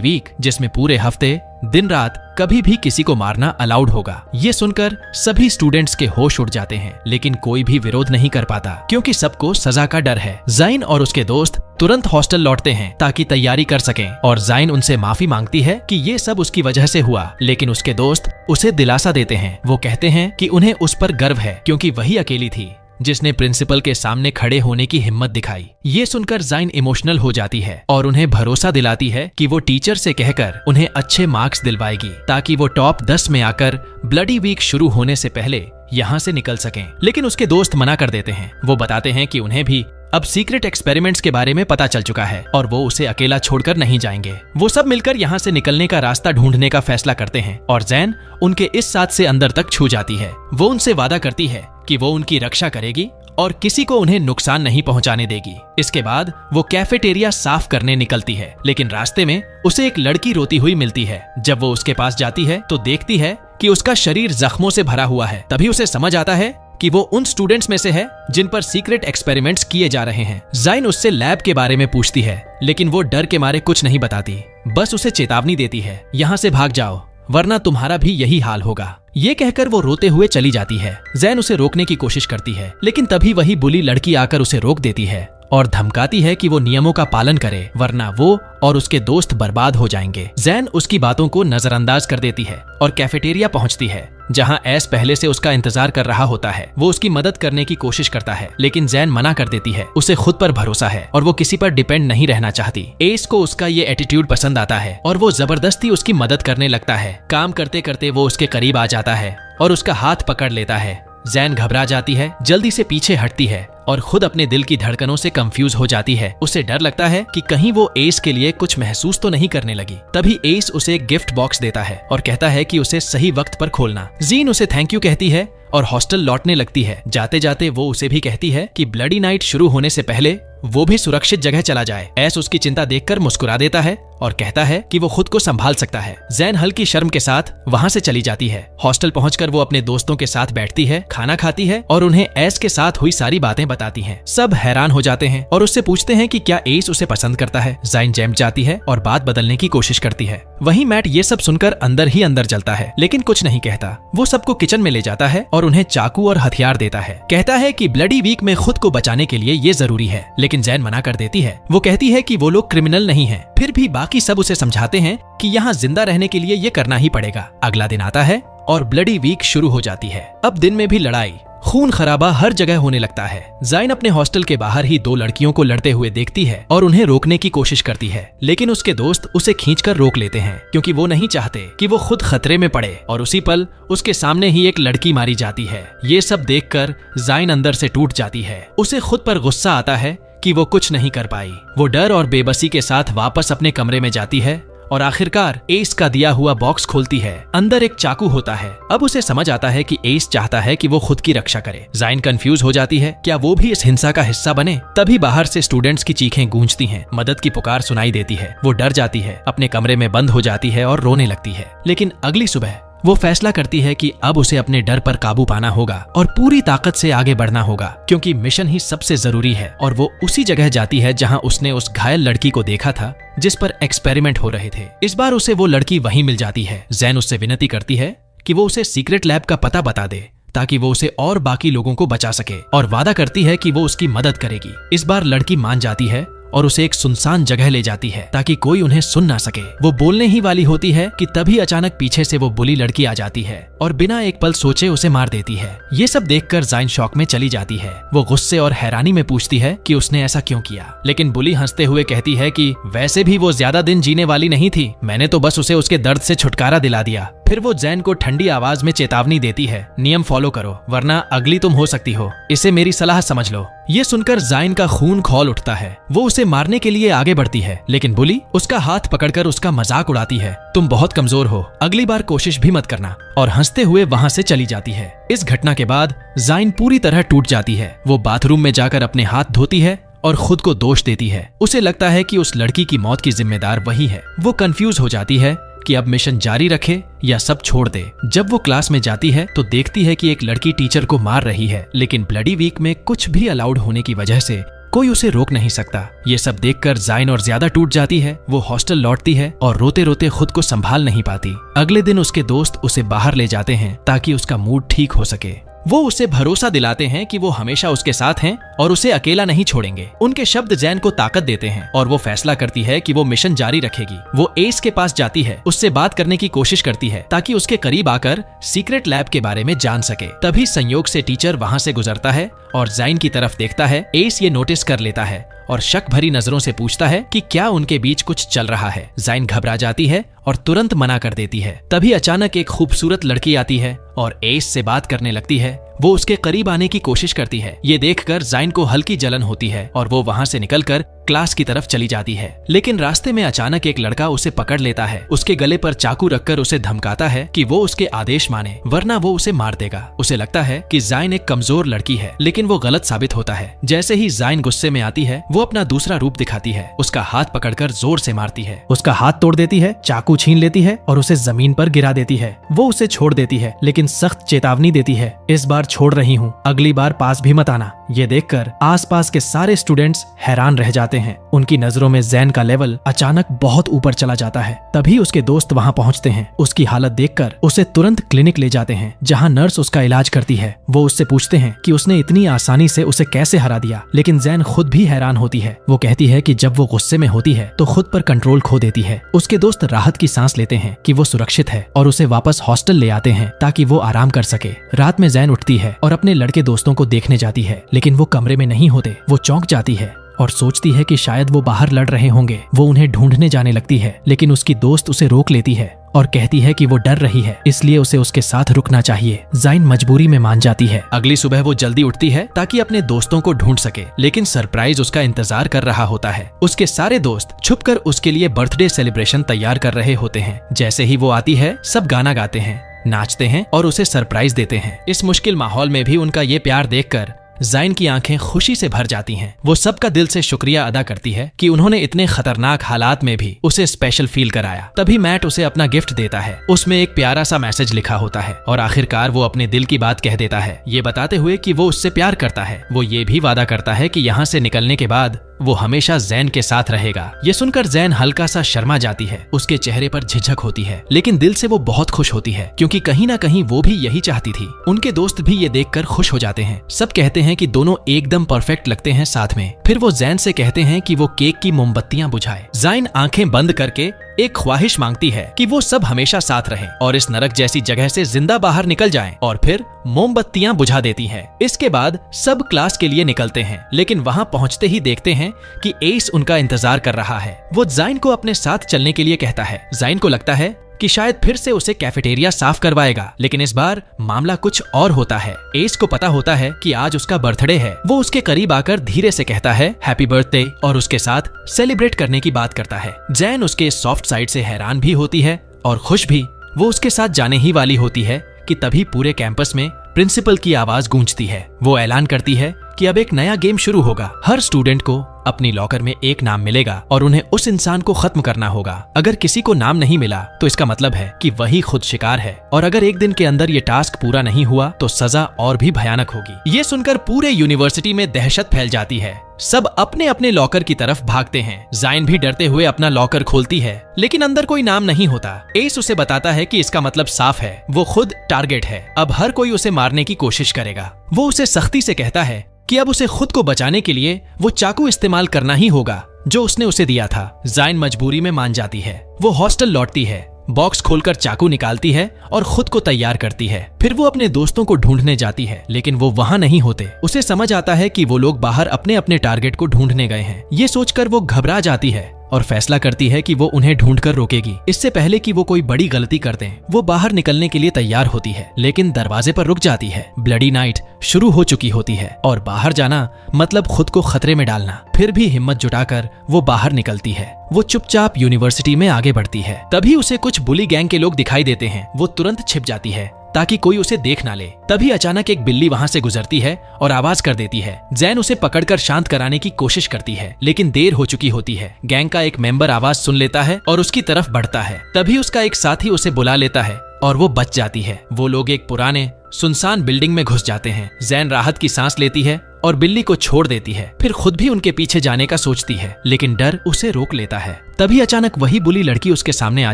वीक, जिसमें पूरे हफ्ते दिन रात कभी भी किसी को मारना अलाउड होगा। ये सुनकर सभी स्टूडेंट्स के होश उड़ जाते हैं, लेकिन कोई भी विरोध नहीं कर पाता क्योंकि सबको सजा का डर है। जाइन और उसके दोस्त तुरंत हॉस्टल लौटते हैं ताकि तैयारी कर सकें और जाइन उनसे माफी मांगती है कि ये सब उसकी वजह से हुआ, लेकिन उसके दोस्त उसे दिलासा देते हैं। वो कहते हैं कि उन्हें उस पर गर्व है क्योंकि वही अकेली थी जिसने प्रिंसिपल के सामने खड़े होने की हिम्मत दिखाई। ये सुनकर जाइन इमोशनल हो जाती है और उन्हें भरोसा दिलाती है कि वो टीचर से कहकर उन्हें अच्छे मार्क्स दिलवाएगी ताकि वो टॉप 10 में आकर ब्लडी वीक शुरू होने से पहले यहाँ से निकल सकें। लेकिन उसके दोस्त मना कर देते हैं। वो बताते हैं कि उन्हें भी अब सीक्रेट एक्सपेरिमेंट्स के बारे में पता चल चुका है और वो उसे अकेला छोड़कर नहीं जाएंगे। वो सब मिलकर यहाँ से निकलने का रास्ता ढूंढने का फैसला करते हैं और जैन उनके इस साथ से अंदर तक छू जाती है। वो उनसे वादा करती है कि वो उनकी रक्षा करेगी और किसी को उन्हें नुकसान नहीं पहुंचाने देगी। इसके बाद वो कैफेटेरिया साफ करने निकलती है, लेकिन रास्ते में उसे एक लड़की रोती हुई मिलती है। जब वो उसके पास जाती है तो देखती है कि उसका शरीर जख्मों से भरा हुआ है। तभी उसे समझ आता है कि वो उन स्टूडेंट्स में से है जिन पर सीक्रेट एक्सपेरिमेंट्स किए जा रहे हैं। जाइन उससे लैब के बारे में पूछती है, लेकिन वो डर के मारे कुछ नहीं बताती, बस उसे चेतावनी देती है, यहाँ से भाग जाओ वरना तुम्हारा भी यही हाल होगा। ये कहकर वो रोते हुए चली जाती है। जैन उसे रोकने की कोशिश करती है, लेकिन तभी वही बुली लड़की आकर उसे रोक देती है और धमकाती है कि वो नियमों का पालन करे वरना वो और उसके दोस्त बर्बाद हो जाएंगे। जैन उसकी बातों को नजरअंदाज कर देती है और कैफेटेरिया पहुंचती है जहां एस पहले से उसका इंतजार कर रहा होता है। वो उसकी मदद करने की कोशिश करता है, लेकिन जैन मना कर देती है। उसे खुद पर भरोसा है और वो किसी पर डिपेंड नहीं रहना चाहती। एस को उसका ये एटीट्यूड पसंद आता है और वो जबरदस्ती उसकी मदद करने लगता है। काम करते करते वो उसके करीब आ जाता है और उसका हाथ पकड़ लेता है। जैन घबरा जाती है, जल्दी से पीछे हटती है और खुद अपने दिल की धड़कनों से कंफ्यूज हो जाती है। उसे डर लगता है कि कहीं वो एस के लिए कुछ महसूस तो नहीं करने लगी। तभी एस उसे एक गिफ्ट बॉक्स देता है और कहता है कि उसे सही वक्त पर खोलना। जीन उसे थैंक यू कहती है और हॉस्टल लौटने लगती है। जाते जाते वो उसे भी कहती है कि ब्लडी नाइट शुरू होने से पहले वो भी सुरक्षित जगह चला जाए। एस उसकी चिंता देखकर मुस्कुरा देता है और कहता है कि वो खुद को संभाल सकता है। जैन हल्की शर्म के साथ वहाँ से चली जाती है। हॉस्टल पहुंचकर वो अपने दोस्तों के साथ बैठती है, खाना खाती है और उन्हें एस के साथ हुई सारी बातें बताती हैं। सब हैरान हो जाते हैं और उससे पूछते हैं कि क्या एस उसे पसंद करता है। जैन जैम जाती है और बात बदलने की कोशिश करती है। वहीं मैट ये सब सुनकर अंदर ही अंदर जलता है, लेकिन कुछ नहीं कहता। वो सबको किचन में ले जाता है और उन्हें चाकू और हथियार देता है। कहता है कि ब्लडी वीक में खुद को बचाने के लिए ये जरूरी है, लेकिन जैन मना कर देती है। वो कहती है कि वो लोग क्रिमिनल नहीं हैं। फिर भी बाकी सब उसे समझाते हैं कि यहाँ जिंदा रहने के लिए ये करना ही पड़ेगा। अगला दिन आता है और ब्लडी वीक शुरू हो जाती है। अब दिन में भी लड़ाई, खून खराबा हर जगह होने लगता है। जाइन अपने हॉस्टल के बाहर ही दो लड़कियों को लड़ते हुए देखती है और उन्हें रोकने की कोशिश करती है, लेकिन उसके दोस्त उसे खींचकर रोक लेते हैं क्योंकि वो नहीं चाहते कि वो खुद खतरे में पड़े। और उसी पल उसके सामने ही एक लड़की मारी जाती है। ये सब देखकर जाइन अंदर से टूट जाती है। उसे खुद पर गुस्सा आता है कि वो कुछ नहीं कर पाई। वो डर और बेबसी के साथ वापस अपने कमरे में जाती है और आखिरकार एस का दिया हुआ बॉक्स खोलती है। अंदर एक चाकू होता है। अब उसे समझ आता है कि एस चाहता है कि वो खुद की रक्षा करे। जाइन कंफ्यूज हो जाती है, क्या वो भी इस हिंसा का हिस्सा बने। तभी बाहर से स्टूडेंट्स की चीखें गूंजती हैं, मदद की पुकार सुनाई देती है। वो डर जाती है, अपने कमरे में बंद हो जाती है और रोने लगती है। लेकिन अगली सुबह वो फैसला करती है कि अब उसे अपने डर पर काबू पाना होगा और पूरी ताकत से आगे बढ़ना होगा, क्योंकि मिशन ही सबसे जरूरी है। और वो उसी जगह जाती है जहां उसने उस घायल लड़की को देखा था जिस पर एक्सपेरिमेंट हो रहे थे। इस बार उसे वो लड़की वहीं मिल जाती है। जैन उससे विनती करती है कि वो उसे सीक्रेट लैब का पता बता दे ताकि वो उसे और बाकी लोगों को बचा सके, और वादा करती है कि वो उसकी मदद करेगी। इस बार लड़की मान जाती है और उसे एक सुनसान जगह ले जाती है ताकि कोई उन्हें सुन ना सके। वो बोलने ही वाली होती है कि तभी अचानक पीछे से वो बुली लड़की आ जाती है और बिना एक पल सोचे उसे मार देती है। ये सब देखकर ज़ाइन शॉक में चली जाती है। वो गुस्से और हैरानी में पूछती है कि उसने ऐसा क्यों किया, लेकिन बुली हंसते हुए कहती है कि वैसे भी वो ज्यादा दिन जीने वाली नहीं थी, मैंने तो बस उसे उसके दर्द से छुटकारा दिला दिया। फिर वो ज़ैन को ठंडी आवाज में चेतावनी देती है, नियम फॉलो करो वरना अगली तुम हो सकती हो, इसे मेरी सलाह समझ लो। ये सुनकर ज़ाइन का खून खौल उठता है। वो उसे मारने के लिए आगे बढ़ती है, लेकिन बुली उसका हाथ पकड़कर उसका मजाक उड़ाती है, तुम बहुत कमजोर हो, अगली बार कोशिश भी मत करना, और हंसते हुए वहां से चली जाती है। इस घटना के बाद ज़ाइन पूरी तरह टूट जाती है। वो बाथरूम में जाकर अपने हाथ धोती है और खुद को दोष देती है। उसे लगता है कि उस लड़की की मौत की जिम्मेदार वही है। वो कंफ्यूज हो जाती है कि अब मिशन जारी रखे या सब छोड़ दे। जब वो क्लास में जाती है तो देखती है कि एक लड़की टीचर को मार रही है, लेकिन ब्लडी वीक में कुछ भी अलाउड होने की वजह से कोई उसे रोक नहीं सकता। ये सब देखकर ज़ाइन और ज्यादा टूट जाती है। वो हॉस्टल लौटती है और रोते रोते खुद को संभाल नहीं पाती। अगले दिन उसके दोस्त उसे बाहर ले जाते हैं ताकि उसका मूड ठीक हो सके। वो उसे भरोसा दिलाते हैं कि वो हमेशा उसके साथ हैं और उसे अकेला नहीं छोड़ेंगे। उनके शब्द ज़ैन को ताकत देते हैं और वो फैसला करती है कि वो मिशन जारी रखेगी। वो एस के पास जाती है, उससे बात करने की कोशिश करती है ताकि उसके करीब आकर सीक्रेट लैब के बारे में जान सके। तभी संयोग से टीचर वहां से गुजरता है और ज़ैन की तरफ देखता है। एस ये नोटिस कर लेता है और शक भरी नजरों से पूछता है कि क्या उनके बीच कुछ चल रहा है। ज़ाइन घबरा जाती है और तुरंत मना कर देती है। तभी अचानक एक खूबसूरत लड़की आती है और एस से बात करने लगती है। वो उसके करीब आने की कोशिश करती है। ये देखकर ज़ाइन को हल्की जलन होती है और वो वहां से निकलकर क्लास की तरफ चली जाती है, लेकिन रास्ते में अचानक एक लड़का उसे पकड़ लेता है। उसके गले पर चाकू रखकर उसे धमकाता है कि वो उसके आदेश माने वरना वो उसे मार देगा। उसे लगता है कि ज़ाइन एक कमजोर लड़की है, लेकिन वो गलत साबित होता है। जैसे ही ज़ाइन गुस्से में आती है, वो अपना दूसरा रूप दिखाती है। उसका हाथ पकड़कर जोर से मारती है, उसका हाथ तोड़ देती है, चाकू छीन लेती है और उसे जमीन पर गिरा देती है। वो उसे छोड़ देती है, लेकिन सख्त चेतावनी देती है, इस बार छोड़ रही हूँ, अगली बार पास भी मत आना। ये देखकर आसपास के सारे स्टूडेंट्स हैरान रह जाते हैं। उनकी नजरों में ज़ैन का लेवल अचानक बहुत ऊपर चला जाता है। तभी उसके दोस्त वहां पहुंचते हैं। उसकी हालत देखकर उसे तुरंत क्लिनिक ले जाते हैं, जहां नर्स उसका इलाज करती है। वो उससे पूछते हैं कि उसने इतनी आसानी से उसे कैसे हरा दिया, लेकिन ज़ैन खुद भी हैरान होती है। वो कहती है कि जब वो गुस्से में होती है तो खुद पर कंट्रोल खो देती है। उसके दोस्त राहत की सांस लेते हैं कि वो सुरक्षित है और उसे वापस हॉस्टल ले आते हैं ताकि वो आराम कर सके। रात में ज़ैन उठती है और अपने लड़के दोस्तों को देखने जाती है, लेकिन वो कमरे में नहीं होते। वो चौंक जाती है और सोचती है कि शायद वो बाहर लड़ रहे होंगे। वो उन्हें ढूंढने जाने लगती है, लेकिन उसकी दोस्त उसे रोक लेती है और कहती है कि वो डर रही है, इसलिए उसे उसके साथ रुकना चाहिए। ज़ाइन मजबूरी में मान जाती है। अगली सुबह वो जल्दी उठती है ताकि अपने दोस्तों को ढूंढ सके, लेकिन सरप्राइज उसका इंतजार कर रहा होता है। उसके सारे दोस्त छुपकर उसके लिए बर्थडे सेलिब्रेशन तैयार कर रहे होते हैं। जैसे ही वो आती है, सब गाना गाते हैं, नाचते हैं और उसे सरप्राइज देते हैं। इस मुश्किल माहौल में भी उनका ये प्यार देखकर ज़ाइन की आंखें खुशी से भर जाती हैं। वो सबका दिल से शुक्रिया अदा करती है कि उन्होंने इतने खतरनाक हालात में भी उसे स्पेशल फील कराया। तभी मैट उसे अपना गिफ्ट देता है। उसमें एक प्यारा सा मैसेज लिखा होता है और आखिरकार वो अपने दिल की बात कह देता है, ये बताते हुए कि वो उससे प्यार करता है। वो ये भी वादा करता है कि यहाँ से निकलने के बाद वो हमेशा ज़ैन के साथ रहेगा। ये सुनकर ज़ैन हल्का सा शर्मा जाती है। उसके चेहरे पर झिझक होती है, लेकिन दिल से वो बहुत खुश होती है, क्योंकि कहीं ना कहीं वो भी यही चाहती थी। उनके दोस्त भी ये देखकर खुश हो जाते हैं। सब कहते हैं कि दोनों एकदम परफेक्ट लगते हैं साथ में। फिर वो ज़ैन से कहते हैं कि वो केक की मोमबत्तियां बुझाए। ज़ाइन आंखें बंद करके एक ख्वाहिश मांगती है कि वो सब हमेशा साथ रहें और इस नरक जैसी जगह से जिंदा बाहर निकल जाएं, और फिर मोमबत्तियां बुझा देती हैं। इसके बाद सब क्लास के लिए निकलते हैं, लेकिन वहां पहुंचते ही देखते हैं कि एस उनका इंतजार कर रहा है। वो ज़ाइन को अपने साथ चलने के लिए कहता है। ज़ाइन को लगता है कि शायद फिर से उसे कैफेटेरिया साफ करवाएगा, लेकिन इस बार मामला कुछ और होता है। एस को पता होता है कि आज उसका बर्थडे है। वो उसके करीब आकर धीरे से कहता है हैप्पी बर्थडे और उसके साथ सेलिब्रेट करने की बात करता है। ज़ैन उसके सॉफ्ट साइड से हैरान भी होती है और खुश भी। वो उसके साथ जाने ही वाली होती है कि तभी पूरे कैंपस में प्रिंसिपल की आवाज गूंजती है। वो ऐलान करती है कि अब एक नया गेम शुरू होगा। हर स्टूडेंट को अपनी लॉकर में एक नाम मिलेगा और उन्हें उस इंसान को खत्म करना होगा। अगर किसी को नाम नहीं मिला तो इसका मतलब है कि वही खुद शिकार है, और अगर एक दिन के अंदर ये टास्क पूरा नहीं हुआ तो सजा और भी भयानक होगी। ये सुनकर पूरे यूनिवर्सिटी में दहशत फैल जाती है। सब अपने अपने लॉकर की तरफ भागते हैं। जाइन भी डरते हुए अपना लॉकर खोलती है, लेकिन अंदर कोई नाम नहीं होता। एस उसे बताता है कि इसका मतलब साफ है, वो खुद टारगेट है। अब हर कोई उसे मारने की कोशिश करेगा। वो उसे सख्ती से कहता है कि अब उसे खुद को बचाने के लिए वो चाकू इस्तेमाल करना ही होगा जो उसने उसे दिया था। जाइन मजबूरी में मान जाती है। वो हॉस्टल लौटती है, बॉक्स खोलकर चाकू निकालती है और खुद को तैयार करती है। फिर वो अपने दोस्तों को ढूंढने जाती है, लेकिन वो वहां नहीं होते। उसे समझ आता है कि वो लोग बाहर अपने अपने टारगेट को ढूंढने गए हैं। ये सोचकर वो घबरा जाती है और फैसला करती है कि वो उन्हें ढूंढकर रोकेगी, इससे पहले कि वो कोई बड़ी गलती कर दें। वो बाहर निकलने के लिए तैयार होती है, लेकिन दरवाजे पर रुक जाती है। ब्लडी नाइट शुरू हो चुकी होती है और बाहर जाना मतलब खुद को खतरे में डालना। फिर भी हिम्मत जुटाकर वो बाहर निकलती है। वो चुपचाप यूनिवर्सिटी में आगे बढ़ती है। तभी उसे कुछ बुली गैंग के लोग दिखाई देते हैं। वो तुरंत छिप जाती है ताकि कोई उसे देख ना ले। तभी अचानक एक बिल्ली वहां से गुजरती है और आवाज कर देती है। जैन उसे पकड़कर शांत कराने की कोशिश करती है, लेकिन देर हो चुकी होती है। गैंग का एक मेंबर आवाज सुन लेता है और उसकी तरफ बढ़ता है। तभी उसका एक साथी उसे बुला लेता है और वो बच जाती है। वो लोग एक पुराने सुनसान बिल्डिंग में घुस जाते हैं। जैन राहत की सांस लेती है और बिल्ली को छोड़ देती है। फिर खुद भी उनके पीछे जाने का सोचती है, लेकिन डर उसे रोक लेता है। तभी अचानक वही बुली लड़की उसके सामने आ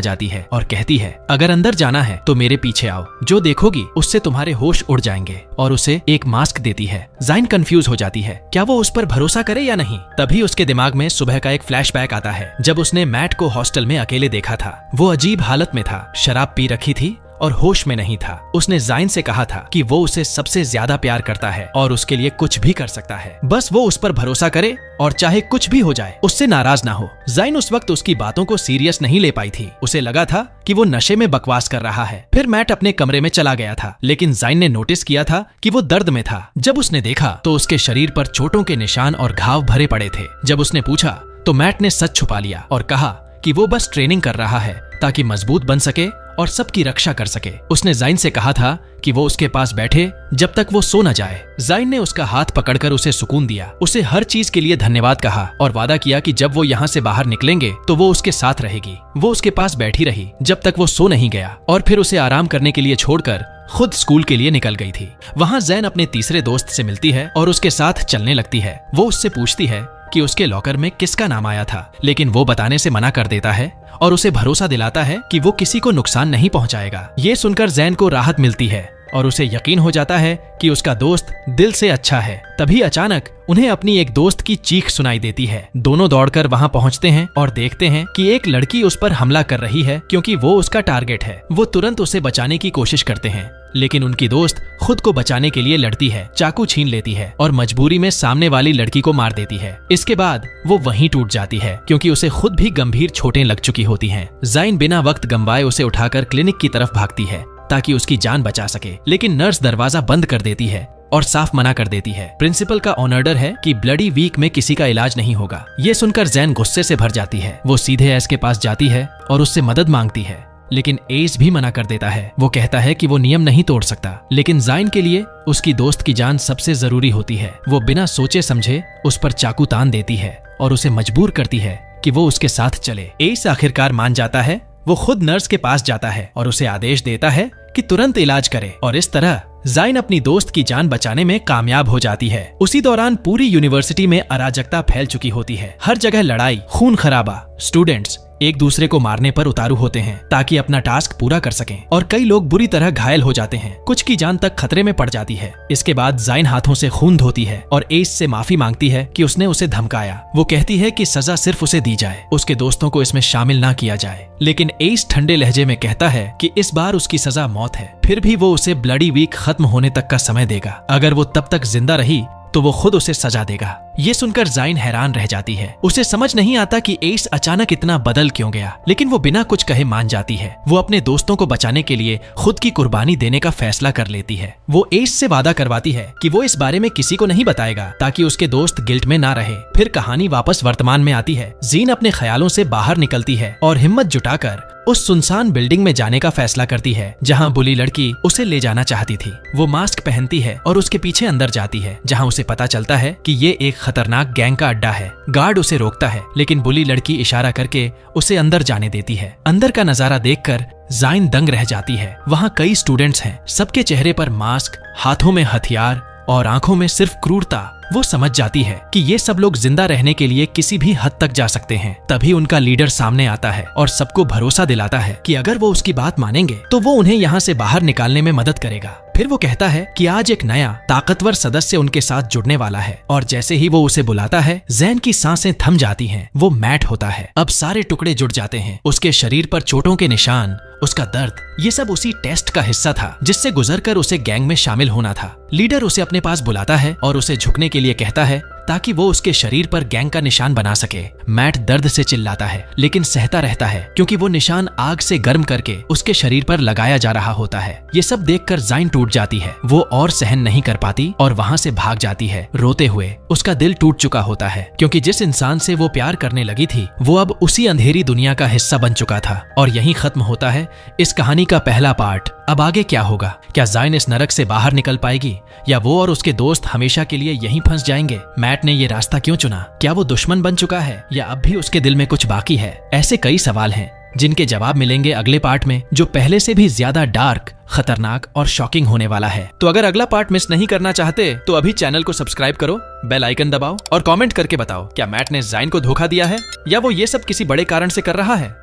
जाती है और कहती है, अगर अंदर जाना है तो मेरे पीछे आओ, जो देखोगी उससे तुम्हारे होश उड़ जाएंगे, और उसे एक मास्क देती है। जाइन कंफ्यूज हो जाती है, क्या वो उस पर भरोसा करे या नहीं। तभी उसके दिमाग में सुबह का एक फ्लैशबैक आता है, जब उसने मैट को हॉस्टल में अकेले देखा था। वो अजीब हालत में था, शराब पी रखी थी और होश में नहीं था। उसने जाइन से कहा था कि वो उसे सबसे ज्यादा प्यार करता है और उसके लिए कुछ भी कर सकता है, बस वो उस पर भरोसा करे और चाहे कुछ भी हो जाए उससे नाराज ना हो। जाइन उस वक्त उसकी बातों को सीरियस नहीं ले पाई थी। उसे लगा था कि वो नशे में बकवास कर रहा है। फिर मैट अपने कमरे में चला गया था, लेकिन जाइन ने नोटिस किया था कि वो दर्द में था। जब उसने देखा तो उसके शरीर पर चोटों के निशान और घाव भरे पड़े थे। जब उसने पूछा तो मैट ने सच छुपा लिया और कहा कि वो बस ट्रेनिंग कर रहा है ताकि मजबूत बन सके और सबकी रक्षा कर सके। उसने जाइन से कहा था कि वो उसके पास बैठे जब तक वो सो न जाए। जाइन ने उसका हाथ पकड़कर उसे सुकून दिया, उसे हर चीज के लिए धन्यवाद कहा और वादा किया कि जब वो यहाँ से बाहर निकलेंगे तो वो उसके साथ रहेगी। वो उसके पास बैठी रही जब तक वो सो नहीं गया और फिर उसे आराम करने के लिए छोड़कर खुद स्कूल के लिए निकल गई थी। वहाँ जैन अपने तीसरे दोस्त से मिलती है और उसके साथ चलने लगती है। वो उससे पूछती है कि उसके लॉकर में किसका नाम आया था, लेकिन वो बताने से मना कर देता है और उसे भरोसा दिलाता है कि वो किसी को नुकसान नहीं पहुंचाएगा। ये सुनकर जैन को राहत मिलती है और उसे यकीन हो जाता है कि उसका दोस्त दिल से अच्छा है। तभी अचानक उन्हें अपनी एक दोस्त की चीख सुनाई देती है। दोनों दौड़कर वहां पहुंचते हैं और देखते हैं कि एक लड़की उस पर हमला कर रही है क्योंकि वो उसका टारगेट है। वो तुरंत उसे बचाने की कोशिश करते हैं, लेकिन उनकी दोस्त खुद को बचाने के लिए लड़ती है, चाकू छीन लेती है और मजबूरी में सामने वाली लड़की को मार देती है। इसके बाद वो वहीं टूट जाती है क्योंकि उसे खुद भी गंभीर चोटें लग चुकी होती हैं। जाइन बिना वक्त गंवाए उसे उठाकर क्लिनिक की तरफ भागती है ताकि उसकी जान बचा सके, लेकिन नर्स दरवाजा बंद कर देती है और साफ मना कर देती है। प्रिंसिपल का ऑर्डर है कि ब्लडी वीक में किसी का इलाज नहीं होगा। ये सुनकर जैन गुस्से से भर जाती है। वो सीधे एस के पास जाती है और उससे मदद मांगती है, लेकिन एस भी मना कर देता है। वो कहता है कि वो नियम नहीं तोड़ सकता, लेकिन जाइन के लिए उसकी दोस्त की जान सबसे जरूरी होती है। वो बिना सोचे समझे उस पर चाकू तान देती है और उसे मजबूर करती है कि वो उसके साथ चले। एस आखिरकार मान जाता है। वो खुद नर्स के पास जाता है और उसे आदेश देता है कि तुरंत इलाज करे, और इस तरह जाइन अपनी दोस्त की जान बचाने में कामयाब हो जाती है। उसी दौरान पूरी यूनिवर्सिटी में अराजकता फैल चुकी होती है। हर जगह लड़ाई, खून खराबा, स्टूडेंट्स एक दूसरे को मारने पर उतारू होते हैं ताकि अपना टास्क पूरा कर सकें, और कई लोग बुरी तरह घायल हो जाते हैं। कुछ की जान तक खतरे में पड़ जाती है। इसके बाद जाइन हाथों से खून धोती है और एस से माफी मांगती है कि उसने उसे धमकाया। वो कहती है कि सजा सिर्फ उसे दी जाए, उसके दोस्तों को इसमें शामिल ना किया जाए, लेकिन एस ठंडे लहजे में कहता है कि इस बार उसकी सजा मौत है। फिर भी वो उसे ब्लडी वीक खत्म होने तक का समय देगा। अगर वो तब तक जिंदा रही तो वो खुद उसे सजा देगा। ये सुनकर जाइन हैरान रह जाती है। उसे समझ नहीं आता कि एस अचानक इतना बदल क्यों गया, लेकिन वो बिना कुछ कहे मान जाती है। वो अपने दोस्तों को बचाने के लिए खुद की कुर्बानी देने का फैसला कर लेती है। वो एस से वादा करवाती है कि वो इस बारे में किसी को नहीं बताएगा ताकि उसके दोस्त गिल्ट में ना रहे। फिर कहानी वापस वर्तमान में आती है। जीन अपने ख्यालों से बाहर निकलती है और हिम्मत जुटाकर उस सुनसान बिल्डिंग में जाने का फैसला करती है जहां बुली लड़की उसे ले जाना चाहती थी। वो मास्क पहनती है और उसके पीछे अंदर जाती है, जहां उसे पता चलता है कि ये एक खतरनाक गैंग का अड्डा है। गार्ड उसे रोकता है, लेकिन बुली लड़की इशारा करके उसे अंदर जाने देती है। अंदर का नजारा देखकर जाइन दंग रह जाती है। वहाँ कई स्टूडेंट्स हैं, सबके चेहरे पर मास्क, हाथों में हथियार और आंखों में सिर्फ क्रूरता। वो समझ जाती है कि ये सब लोग जिंदा रहने के लिए किसी भी हद तक जा सकते हैं। तभी उनका लीडर सामने आता है और सबको भरोसा दिलाता है कि अगर वो उसकी बात मानेंगे तो वो उन्हें यहाँ से बाहर निकालने में मदद करेगा। फिर वो कहता है कि आज एक नया ताकतवर सदस्य उनके साथ जुड़ने वाला है, और जैसे ही वो उसे बुलाता है जैन की सांसें थम जाती हैं। वो मैट होता है। अब सारे टुकड़े जुड़ जाते हैं, उसके शरीर पर चोटों के निशान, उसका दर्द, ये सब उसी टेस्ट का हिस्सा था जिससे गुजरकर उसे गैंग में शामिल होना था। लीडर उसे अपने पास बुलाता है और उसे झुकने के लिए कहता है ताकि वो उसके शरीर पर गैंग का निशान बना सके। मैट दर्द से चिल्लाता है, लेकिन सहता रहता है क्योंकि वो निशान आग से गर्म करके उसके शरीर पर लगाया जा रहा होता है। ये सब देखकर जाइन टूट जाती है। वो और सहन नहीं कर पाती और वहाँ से भाग जाती है रोते हुए। उसका दिल टूट चुका होता है क्योंकि जिस इंसान से वो प्यार करने लगी थी वो अब उसी अंधेरी दुनिया का हिस्सा बन चुका था। और यहीं खत्म होता है इस कहानी का पहला पार्ट। अब आगे क्या होगा? क्या जाइन इस नरक से बाहर निकल पाएगी, या वो और उसके दोस्त हमेशा के लिए यहीं फंस जाएंगे? मैट ने ये रास्ता क्यों चुना? क्या वो दुश्मन बन चुका है या अब भी उसके दिल में कुछ बाकी है? ऐसे कई सवाल हैं जिनके जवाब मिलेंगे अगले पार्ट में, जो पहले से भी ज्यादा डार्क, खतरनाक और शॉकिंग होने वाला है। तो अगर अगला पार्ट मिस नहीं करना चाहते तो अभी चैनल को सब्सक्राइब करो, बेल आइकन दबाओ और कमेंट करके बताओ क्या मैट ने जाइन को धोखा दिया है या वो ये सब किसी बड़े कारण से कर रहा है।